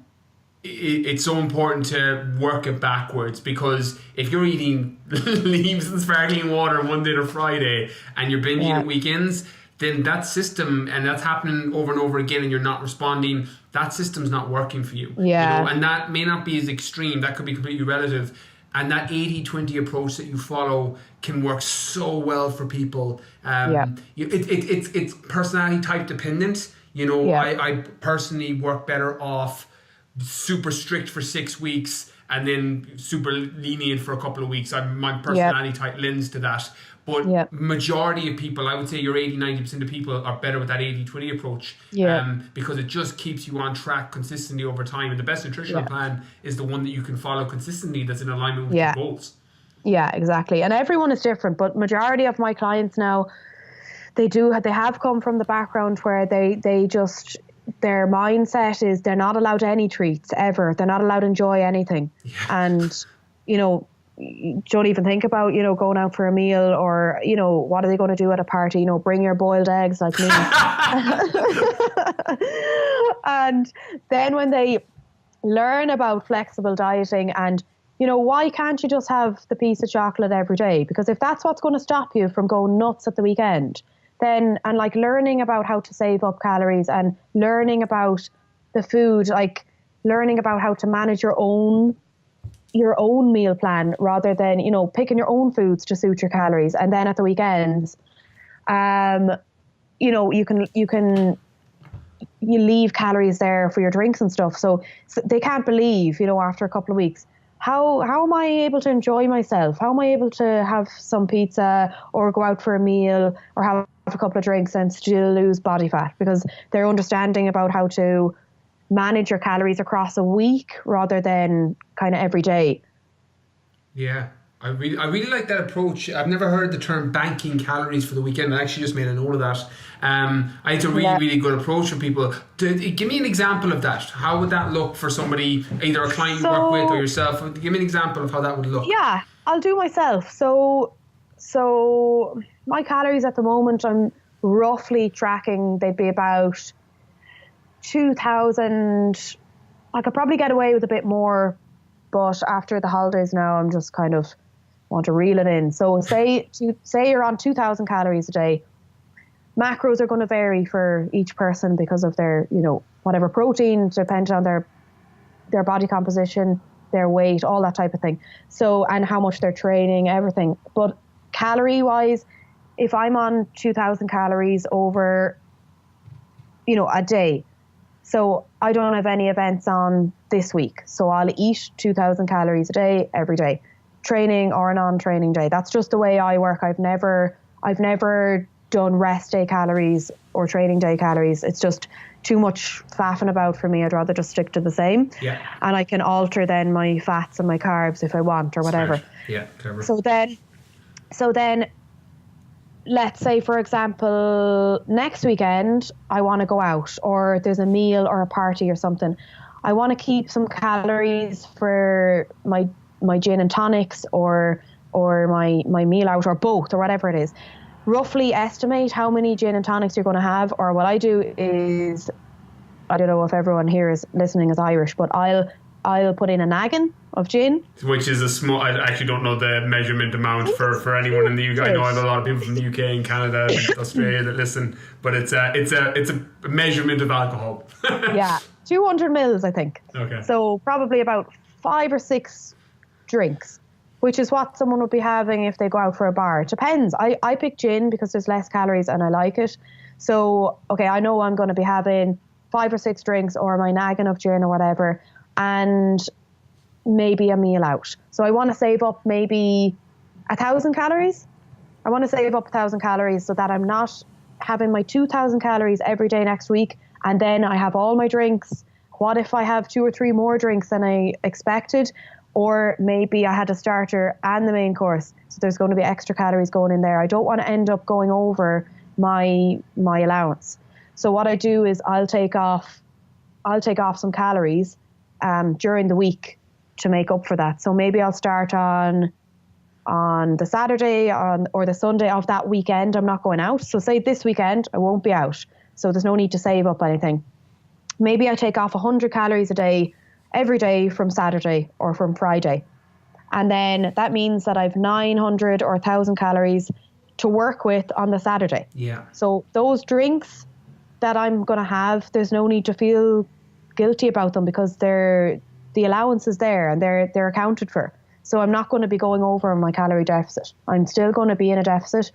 it's so important to work it backwards, because if you're eating leaves and sparkling water Monday to Friday and you're binging at weekends, then that system, and that's happening over and over again, and you're not responding, that system's not working for you. Yeah. You know, and that may not be as extreme, that could be completely relative. And that 80-20 approach that you follow can work so well for people. It's personality type dependent. You know, I personally work better off super strict for 6 weeks and then super lenient for a couple of weeks. My personality type lends to that. But majority of people, I would say your 80-90% of people are better with that 80-20 approach, because it just keeps you on track consistently over time. And the best nutritional plan is the one that you can follow consistently, that's in alignment with your goals. Yeah, exactly. And everyone is different, but majority of my clients now, they have come from the background where they just, their mindset is they're not allowed any treats ever. They're not allowed to enjoy anything. Yeah. And, you know, don't even think about, you know, going out for a meal, or, you know, what are they going to do at a party? You know, bring your boiled eggs like me. And then when they learn about flexible dieting and, you know, why can't you just have the piece of chocolate every day? Because if that's what's going to stop you from going nuts at the weekend, then, and like learning about how to save up calories and learning about the food, like learning about how to manage your own meal plan rather than, you know, picking your own foods to suit your calories. And then at the weekends, you know, you leave calories there for your drinks and stuff. So they can't believe, you know, after a couple of weeks, how am I able to enjoy myself? How am I able to have some pizza or go out for a meal or have a couple of drinks and still lose body fat? Because they're understanding about how to manage your calories across a week rather than kind of every day. Yeah, I really like that approach. I've never heard the term banking calories for the weekend. I actually just made a note of that. I think it's a really good approach for people. Give me an example of that. How would that look for somebody, either a client you work with or yourself? Give me an example of how that would look. Yeah, I'll do myself. So my calories at the moment, I'm roughly tracking, they'd be about 2,000. I could probably get away with a bit more, but after the holidays now, I'm just kind of want to reel it in. So say you're on 2,000 calories a day. Macros are going to vary for each person because of their, you know, whatever protein, depending on their body composition, their weight, all that type of thing. So, and how much they're training, everything. But calorie wise, if I'm on 2,000 calories over, you know, a day, so I don't have any events on this week, so I'll eat 2,000 calories a day every day, training or a non-training day. That's just the way I work. I've never done rest day calories or training day calories. It's just too much faffing about for me. I'd rather just stick to the same. Yeah. And I can alter then my fats and my carbs if I want or whatever. Smart. Yeah, clever. So then let's say, for example, next weekend I want to go out, or there's a meal or a party or something. I want to keep some calories for my gin and tonics or my meal out, or both, or whatever it is. Roughly estimate how many gin and tonics you're going to have. Or what I do is, I don't know if everyone here is listening is Irish, but I'll put in a naggin of gin, which is a small. I actually don't know the measurement amount for anyone in the UK. I know I have a lot of people from the UK and Canada and Australia that listen, but it's a measurement of alcohol. Yeah, 200 mils, I think. Okay. So probably about 5 or 6 drinks, which is what someone would be having if they go out for a bar. It depends. I pick gin because there's less calories and I like it. So, okay, I know I'm going to be having 5 or 6 drinks or my nagging of gin or whatever, and maybe a meal out. So I want to save up maybe 1,000 calories. I want to save up 1,000 calories so that I'm not having my 2,000 calories every day next week, and then I have all my drinks. What if I have 2 or 3 more drinks than I expected? Or maybe I had a starter and the main course, so there's going to be extra calories going in there. I don't want to end up going over my allowance. So what I do is I'll take off some calories during the week to make up for that. So maybe I'll start on the Saturday or the Sunday of that weekend. I'm not going out. So say this weekend I won't be out, so there's no need to save up anything. Maybe I take off 100 calories a day every day from Saturday or from Friday. And then that means that I've 900 or 1,000 calories to work with on the Saturday. Yeah. So those drinks that I'm going to have, there's no need to feel guilty about them because the allowance is there and they're accounted for. So I'm not going to be going over my calorie deficit. I'm still going to be in a deficit.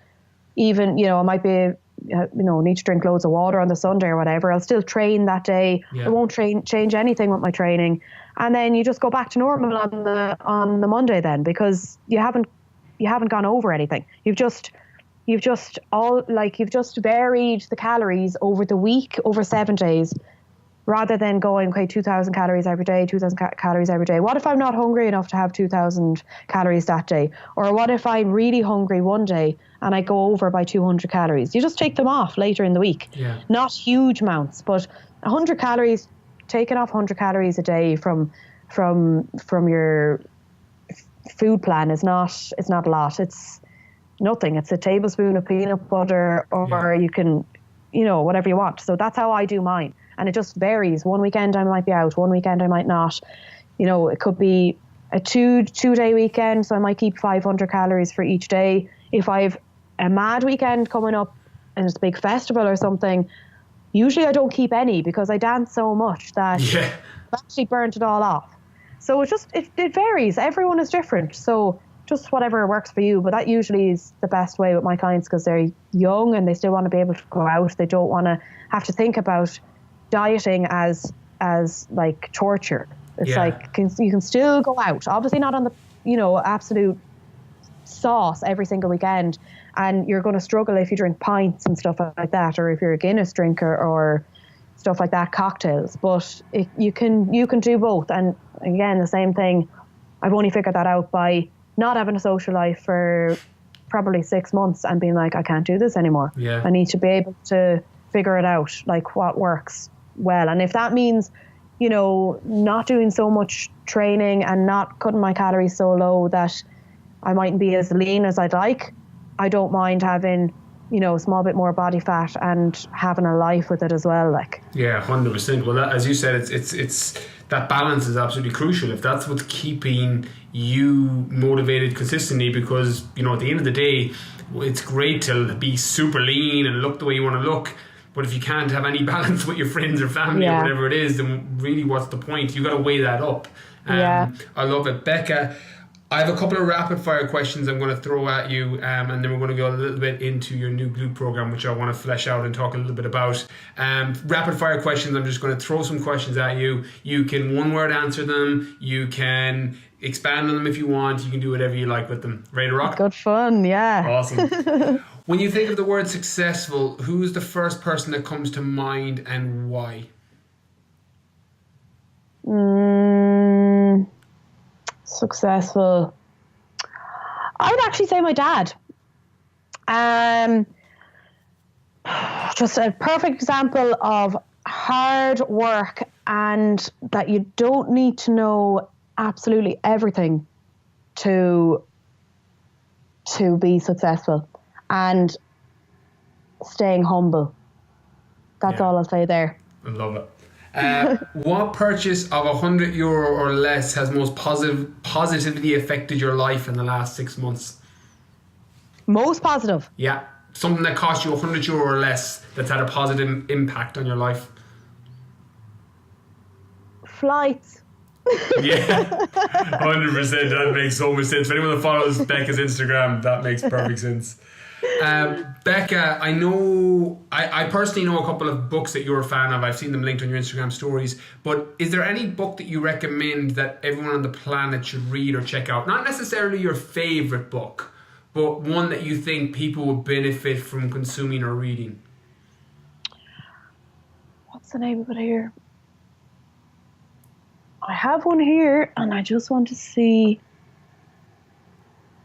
Even, I might be, need to drink loads of water on the Sunday or whatever. I'll still train that day. Yeah. I won't change anything with my training. And then you just go back to normal on the Monday then, because you haven't gone over anything. You've just varied the calories over the week, over 7 days, rather than going, okay, 2,000 calories every day, 2,000 calories every day. What if I'm not hungry enough to have 2,000 calories that day? Or what if I'm really hungry one day and I go over by 200 calories? You just take them off later in the week. Yeah. Not huge amounts, but 100 calories, taking off 100 calories a day from your food plan is not a lot. It's nothing. It's a tablespoon of peanut butter, or you can, whatever you want. So that's how I do mine. And it just varies. One weekend I might be out, one weekend I might not. It could be a two-day weekend, so I might keep 500 calories for each day. If I've a mad weekend coming up and it's a big festival or something, usually I don't keep any because I dance so much that I've actually burnt it all off. So it varies. Everyone is different. So just whatever works for you. But that usually is the best way with my clients because they're young and they still want to be able to go out. They don't want to have to think about dieting as like torture. It's like you can still go out, obviously not on the absolute sauce every single weekend, and you're going to struggle if you drink pints and stuff like that, or if you're a Guinness drinker or stuff like that, cocktails. But you can do both. And again, the same thing, I've only figured that out by not having a social life for probably 6 months and being like, I can't do this anymore. I need to be able to figure it out, like what works well. And if that means, not doing so much training and not cutting my calories so low that I mightn't be as lean as I'd like, I don't mind having, a small bit more body fat and having a life with it as well. 100%. Well, that, as you said, it's that balance is absolutely crucial. If that's what's keeping you motivated consistently, because, at the end of the day, it's great to be super lean and look the way you want to look. But if you can't have any balance with your friends or family or whatever it is, then really what's the point? You've got to weigh that up. I love it. Becca, I have a couple of rapid fire questions I'm going to throw at you, and then we're going to go a little bit into your new glute program, which I want to flesh out and talk a little bit about. Rapid fire questions, I'm just going to throw some questions at you. You can one word answer them. You can expand on them if you want. You can do whatever you like with them. Ready to rock? Good fun, yeah. Awesome. When you think of the word successful, who's the first person that comes to mind and why? Successful. I would actually say my dad. Just a perfect example of hard work and that you don't need to know absolutely everything to be successful, and staying humble. That's all I'll say there. I love it. What purchase of €100 or less has most positively affected your life in the last 6 months? Most positive? Yeah. Something that cost you €100 or less that's had a positive impact on your life. Flights. Yeah, 100%. That makes so much sense. For anyone that follows Becca's Instagram, that makes perfect sense. Becca, I personally know a couple of books that you're a fan of. I've seen them linked on your Instagram stories. But is there any book that you recommend that everyone on the planet should read or check out? Not necessarily your favorite book, but one that you think people would benefit from consuming or reading. What's the name of it here? I have one here, and I just want to see.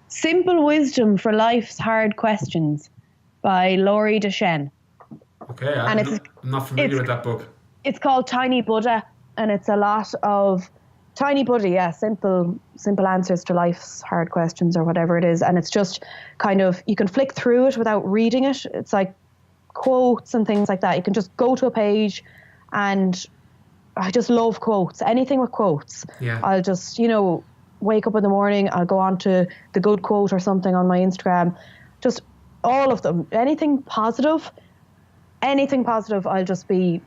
Simple Wisdom for Life's Hard Questions by Laurie Deschênes. Okay, I'm not familiar with that book. It's called Tiny Buddha, and it's a lot of Tiny Buddha, yeah, simple answers to life's hard questions or whatever it is. And it's just kind of, you can flick through it without reading it. It's like quotes and things like that. You can just go to a page, and I just love quotes. Anything with quotes. Yeah. I'll just, wake up in the morning, I'll go on to the good quote or something on my Instagram. Just all of them. Anything positive, I'll just be...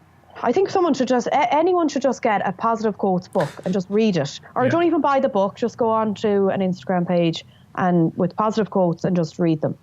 I think anyone should just get a positive quotes book and just read it. Or don't even buy the book, just go on to an Instagram page and with positive quotes and just read them.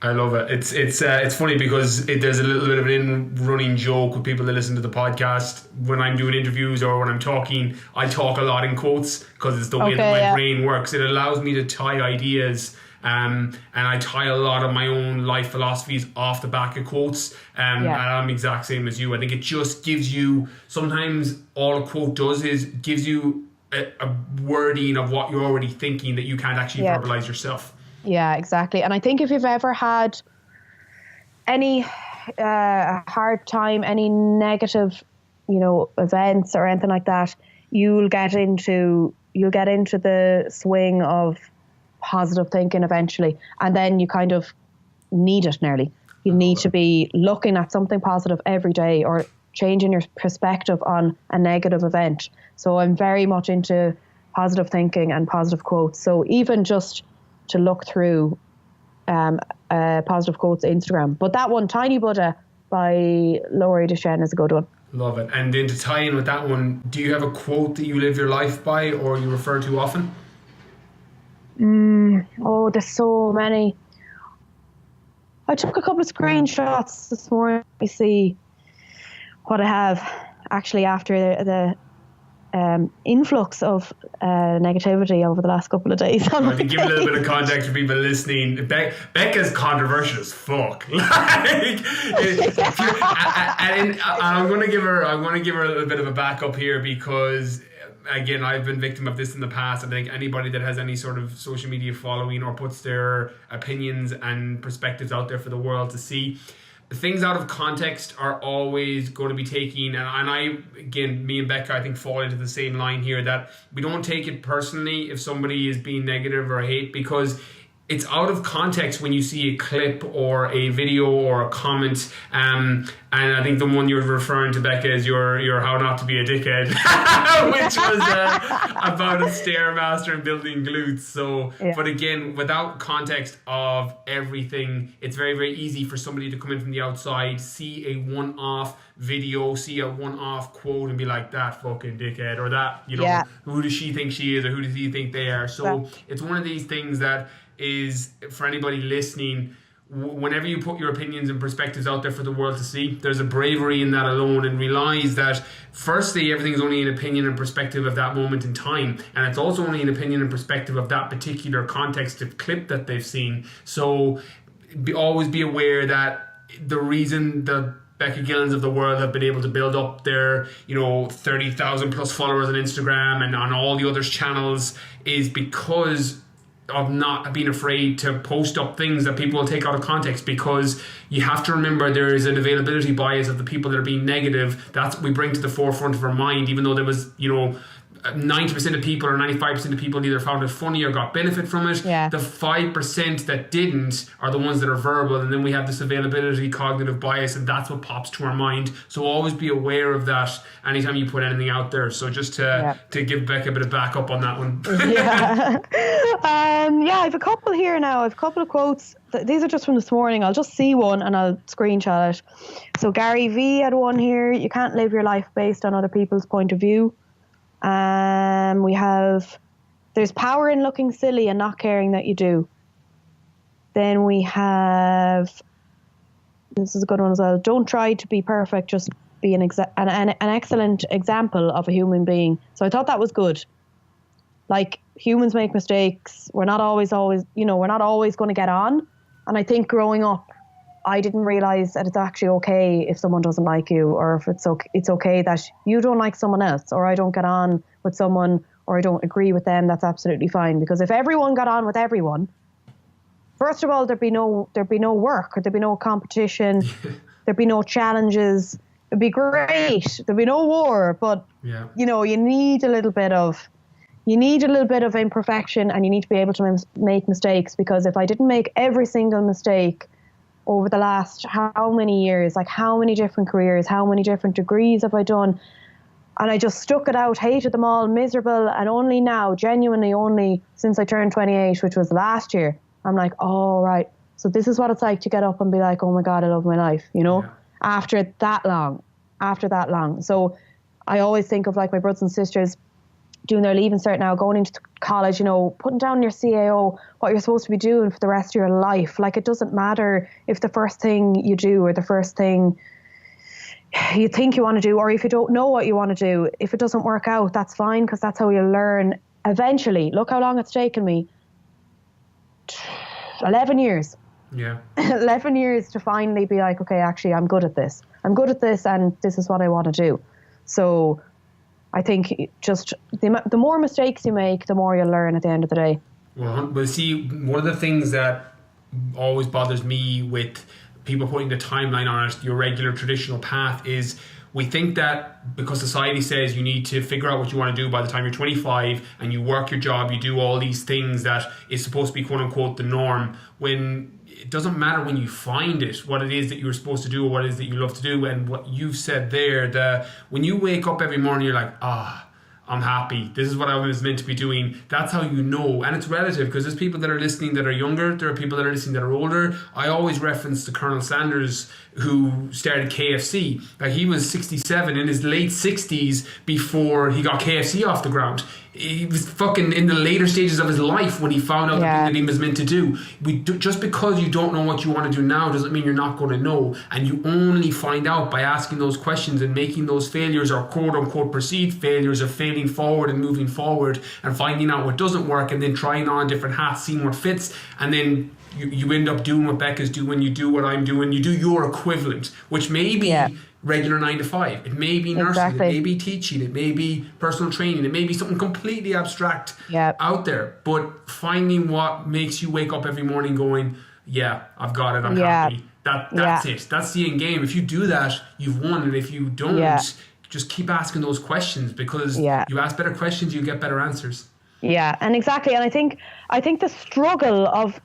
I love it. It's funny because there's a little bit of an running joke with people that listen to the podcast. When I'm doing interviews or when I'm talking, I talk a lot in quotes because it's the way that my brain works. It allows me to tie ideas, and I tie a lot of my own life philosophies off the back of quotes. And I'm the exact same as you. I think it just gives you, sometimes all a quote does is gives you a wording of what you're already thinking that you can't actually verbalize yourself. Yeah, exactly. And I think if you've ever had any hard time, any negative, events or anything like that, you'll get into the swing of positive thinking eventually. And then you kind of need it nearly. You need to be looking at something positive every day or changing your perspective on a negative event. So I'm very much into positive thinking and positive quotes. So even just to look through positive quotes Instagram. But that one, Tiny Buddha by Laurie Deschênes, is a good one. Love it. And then to tie in with that one, do you have a quote that you live your life by or you refer to often? There's so many. I took a couple of screenshots this morning to see what I have actually after the influx of negativity over the last couple of days. To give a little bit of context for people listening, Becca's controversial as fuck. And I'm going to give her a little bit of a backup here because, again, I've been victim of this in the past. I think anybody that has any sort of social media following or puts their opinions and perspectives out there for the world to see, things out of context are always going to be taken, and I, again, me and Becca, I think, fall into the same line here, that we don't take it personally if somebody is being negative or hate, because it's out of context when you see a clip or a video or a comment. And I think the one you're referring to, Becca, is your How Not to Be a Dickhead, which was about a Stairmaster and building glutes. So, but again, without context of everything, it's very, very easy for somebody to come in from the outside, see a one-off video, see a one-off quote and be like, that fucking dickhead, or that, who does she think she is, or who does he think they are? So it's one of these things that is, for anybody listening, whenever you put your opinions and perspectives out there for the world to see, there's a bravery in that alone, and realize that firstly, everything's only an opinion and perspective of that moment in time, and it's also only an opinion and perspective of that particular context of clip that they've seen. So always be aware that the reason the Becca Gillens of the world have been able to build up their 30,000 plus followers on Instagram and on all the others channels is because of not being afraid to post up things that people will take out of context, because you have to remember there is an availability bias of the people that are being negative. That's what we bring to the forefront of our mind, even though there was 90% of people or 95% of people either found it funny or got benefit from it. Yeah. The 5% that didn't are the ones that are verbal, and then we have this availability cognitive bias, and that's what pops to our mind. So always be aware of that anytime you put anything out there. So just to give Becca a bit of backup on that one. I have a couple here now. I have a couple of quotes. These are just from this morning. I'll just see one and I'll screenshot it. So Gary V had one here. You can't live your life based on other people's point of view. We have, there's power in looking silly and not caring that you do. Then we have, this is a good one as well. Don't try to be perfect, just be an excellent example of a human being. So I thought that was good. Like, humans make mistakes. We're not always, we're not always going to get on. And I think growing up, I didn't realize that it's actually okay if someone doesn't like you, or if it's okay that you don't like someone else, or I don't get on with someone, or I don't agree with them. That's absolutely fine. Because if everyone got on with everyone, first of all, there'd be no work, or there'd be no competition, there'd be no challenges. It'd be great. There'd be no war. But you need a little bit of imperfection, and you need to be able to make mistakes. Because if I didn't make every single mistake over the last how many years, like how many different careers, how many different degrees have I done, and I just stuck it out, hated them all, miserable, and only now, genuinely only since I turned 28, which was last year, I'm like, oh, right, so this is what it's like to get up and be like, oh my God, I love my life, after that long. So I always think of like my brothers and sisters doing their leaving cert now, going into college, putting down your CAO, what you're supposed to be doing for the rest of your life. Like, it doesn't matter if the first thing you do, or the first thing you think you want to do, or if you don't know what you want to do, if it doesn't work out, that's fine, because that's how you learn eventually. Look how long it's taken me. 11 years. Yeah. 11 years to finally be like, okay, actually, I'm good at this, and this is what I want to do. So I think just the more mistakes you make, the more you'll learn at the end of the day. Well, see, one of the things that always bothers me with people putting the timeline on it, your regular traditional path, is we think that because society says you need to figure out what you want to do by the time you're 25, and you work your job, you do all these things that is supposed to be quote unquote the norm, when it doesn't matter when you find it, what it is that you're supposed to do, or what it is that you love to do. And what you've said there, when you wake up every morning, you're like, I'm happy. This is what I was meant to be doing. That's how you know. And it's relative, because there's people that are listening that are younger. There are people that are listening that are older. I always reference to Colonel Sanders, who started KFC. Like, he was 67, in his late 60s, before he got KFC off the ground. He was fucking in the later stages of his life when he found out the thing that he was meant to do. Just because you don't know what you want to do now doesn't mean you're not going to know. And you only find out by asking those questions and making those failures, or quote unquote perceived failures, of failing forward and moving forward and finding out what doesn't work, and then trying on different hats, seeing what fits. And then you end up doing what Becca's doing, you do what I'm doing, you do your equivalent, which may be regular 9 to 5. It may be nursing, it may be teaching, it may be personal training, it may be something completely abstract out there. But finding what makes you wake up every morning going, I've got it, I'm happy. That's it. That's the end game. If you do that, you've won. And if you don't, just keep asking those questions, because you ask better questions, you get better answers. Yeah, and exactly. And I think the struggle of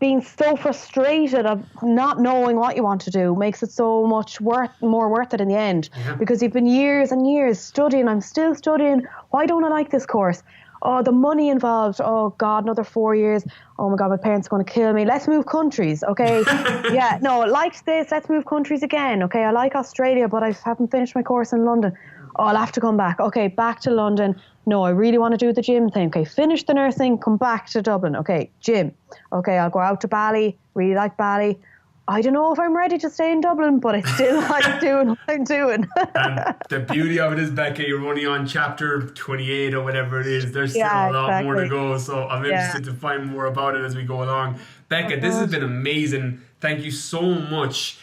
being so frustrated of not knowing what you want to do makes it so much more worth it in the end, because you've been years and years studying. I'm still studying. Why don't I like this course? Oh, the money involved. Oh God, another 4 years. Oh my God, my parents are going to kill me. Let's move countries, okay? Liked this. Let's move countries again. Okay, I like Australia, but I haven't finished my course in London. Oh, I'll have to come back. Okay, back to London. No, I really want to do the gym thing. Okay, finish the nursing, come back to Dublin. Okay, gym. Okay, I'll go out to Bali. Really like Bali. I don't know if I'm ready to stay in Dublin, but I still like doing what I'm doing. And the beauty of it is, Becca, you're only on chapter 28 or whatever it is. There's still a lot more to go. So I'm interested to find more about it as we go along. Becca, this has been amazing. Thank you so much.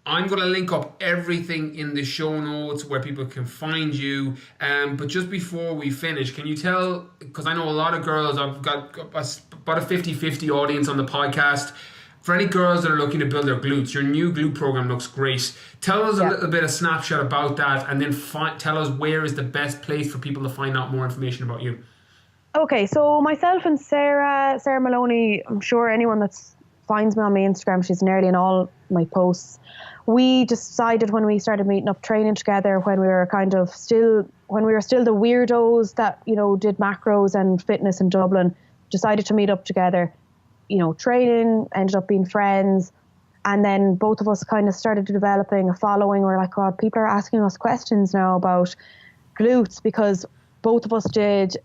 I'm going to link up everything in the show notes where people can find you. But just before we finish, can you tell, because I know a lot of girls, I've got about a 50-50 audience on the podcast. For any girls that are looking to build their glutes, your new glute program looks great. Tell us a little bit of snapshot about that, and then tell us where is the best place for people to find out more information about you. Okay, so myself and Sarah Maloney, I'm sure anyone that finds me on my Instagram, she's nearly in all my posts. We decided when we started meeting up training together, when we were still the weirdos that, did macros and fitness in Dublin, decided to meet up together, training, ended up being friends. And then both of us kind of started developing a following. We're like, God, people are asking us questions now about glutes, because both of us did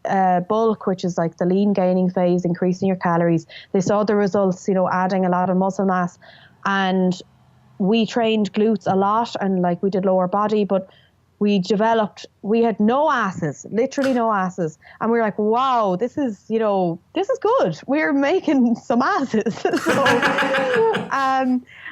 bulk, which is like the lean gaining phase, increasing your calories. They saw the results, adding a lot of muscle mass, and we trained glutes a lot, and like we did lower body, but we had no asses, literally no asses. And we were like, wow, this is good. We're making some asses. So,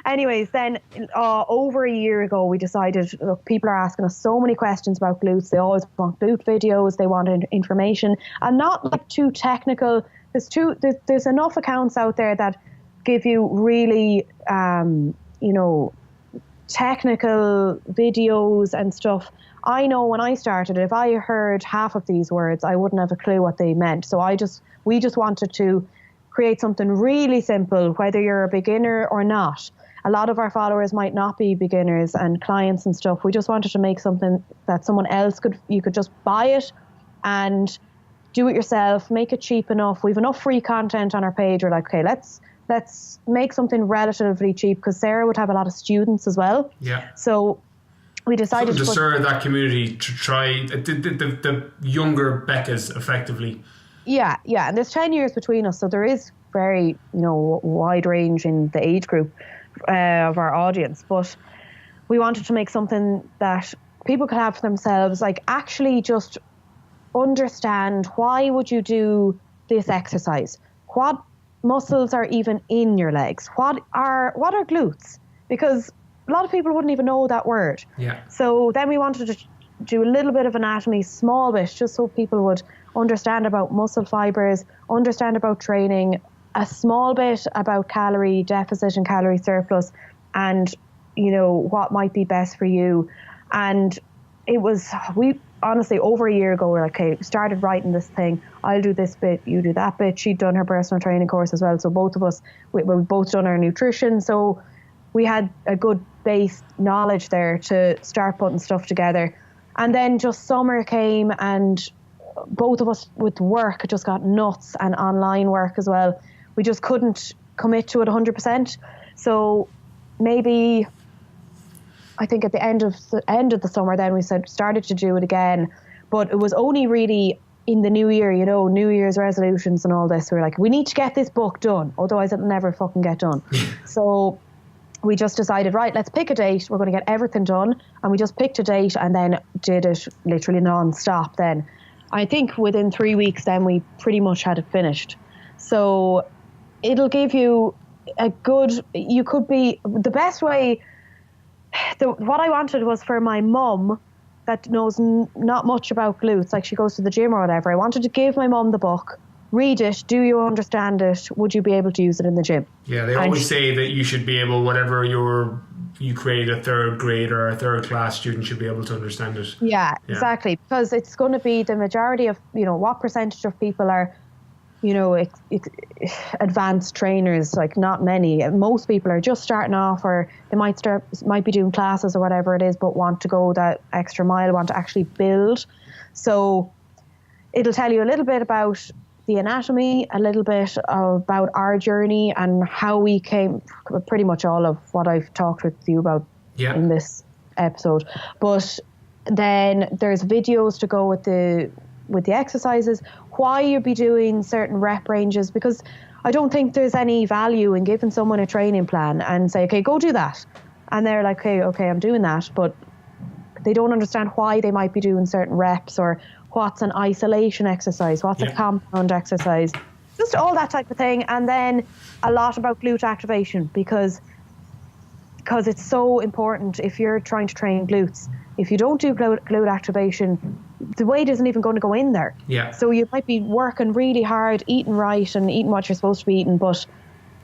anyways, then over a year ago, we decided, look, people are asking us so many questions about glutes. They always want glute videos. They want information, and not like too technical. There's enough accounts out there that give you really, technical videos and stuff. I know when I started, if I heard half of these words, I wouldn't have a clue what they meant. So we just wanted to create something really simple, whether you're a beginner or not. A lot of our followers might not be beginners and clients and stuff. We just wanted to make something that someone else you could just buy it and do it yourself, make it cheap enough. We've enough free content on our page. We're like, okay, let's make something relatively cheap, because Sarah would have a lot of students as well. Yeah. So we decided to serve that community, to try the younger Beccas effectively. Yeah. And there's 10 years between us, so there is very, wide range in the age group of our audience. But we wanted to make something that people could have for themselves, like actually just understand, why would you do this exercise? What muscles are even in your legs? What are glutes? Because a lot of people wouldn't even know that word. Yeah. So then we wanted to do a little bit of anatomy, small bit, just so people would understand about muscle fibers, understand about training, a small bit about calorie deficit and calorie surplus, and what might be best for you. And we honestly, over a year ago, we're like, okay, started writing this thing. I'll do this bit, you do that bit. She'd done her personal training course as well. So both of us, we've both done our nutrition. So we had a good base knowledge there to start putting stuff together. And then just summer came, and both of us with work just got nuts, and online work as well. We just couldn't commit to it 100%. So maybe, I think at the end of the summer, then we started to do it again. But it was only really in the new year, New Year's resolutions and all this. We were like, we need to get this book done, otherwise it'll never fucking get done. So we just decided, right, let's pick a date. We're going to get everything done. And we just picked a date and then did it literally non-stop then. I think within 3 weeks then we pretty much had it finished. So it'll give you the best way. What I wanted was for my mum that knows not much about glutes, like she goes to the gym or whatever. I wanted to give my mum the book, read it. Do you understand it? Would you be able to use it in the gym? Yeah, they always say that you should be able, whatever you create, a third grade or a third class student should be able to understand it. Yeah, exactly. Because it's going to be the majority of, what percentage of people are, advanced trainers, like not many. Most people are just starting off, or they might be doing classes or whatever it is, but want to go that extra mile, want to actually build. So it'll tell you a little bit about the anatomy, a little bit about our journey and how we came, pretty much all of what I've talked with you about in this episode. But then there's videos to go with the exercises, why you'll be doing certain rep ranges, because I don't think there's any value in giving someone a training plan and say, okay, go do that. And they're like, okay, I'm doing that. But they don't understand why they might be doing certain reps, or what's an isolation exercise, what's a compound exercise, just all that type of thing. And then a lot about glute activation, because it's so important if you're trying to train glutes. If you don't do glute activation, the weight isn't even going to go in there. Yeah. So you might be working really hard, eating right and eating what you're supposed to be eating, but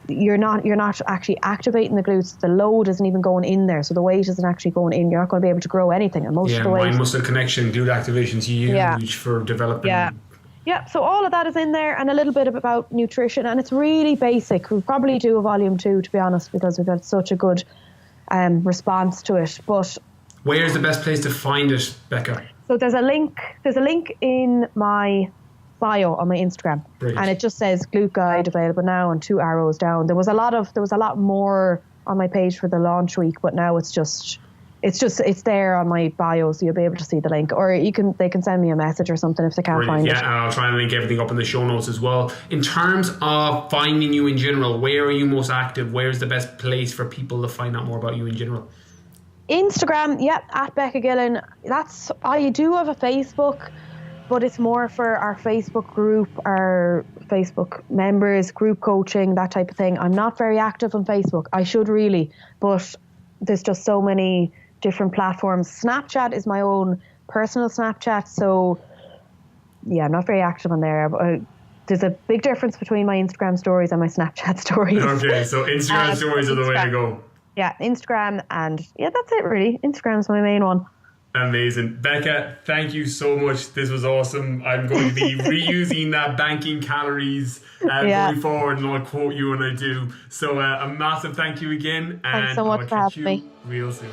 you're not actually activating the glutes. The load isn't even going in there, so the weight isn't actually going in. You're not going to be able to grow anything. And most of the weight, mind muscle connection, glute activation is huge for developing. Yeah, so all of that is in there, and a little bit about nutrition, and it's really basic. We'll probably do a volume 2, to be honest, because we've got such a good response to it. But where's the best place to find it, Becca? So there's a link in my bio on my Instagram. Brilliant. And it just says glute guide available now, and 2 arrows down. There was a lot more on my page for the launch week, but now it's just it's there on my bio, so you'll be able to see the link, or they can send me a message or something if they can't find it. Yeah, and I'll try and link everything up in the show notes as well. In terms of finding you in general, where are you most active? Where's the best place for people to find out more about you in general? Instagram, at Becca Gillen. I do have a Facebook, but it's more for our Facebook group, our Facebook members, group coaching, that type of thing. I'm not very active on Facebook. I should really, but there's just so many different platforms. Snapchat is my own personal Snapchat, so yeah, I'm not very active on there. But there's a big difference between my Instagram stories and my Snapchat stories. Okay, so Instagram stories are the way to go. Yeah, Instagram, and that's it really. Instagram's my main one. Amazing. Becca, thank you so much. This was awesome. I'm going to be reusing that banking calories going forward, and I'll quote you when I do. So a massive thank you again. Thanks so much for having me. Real soon.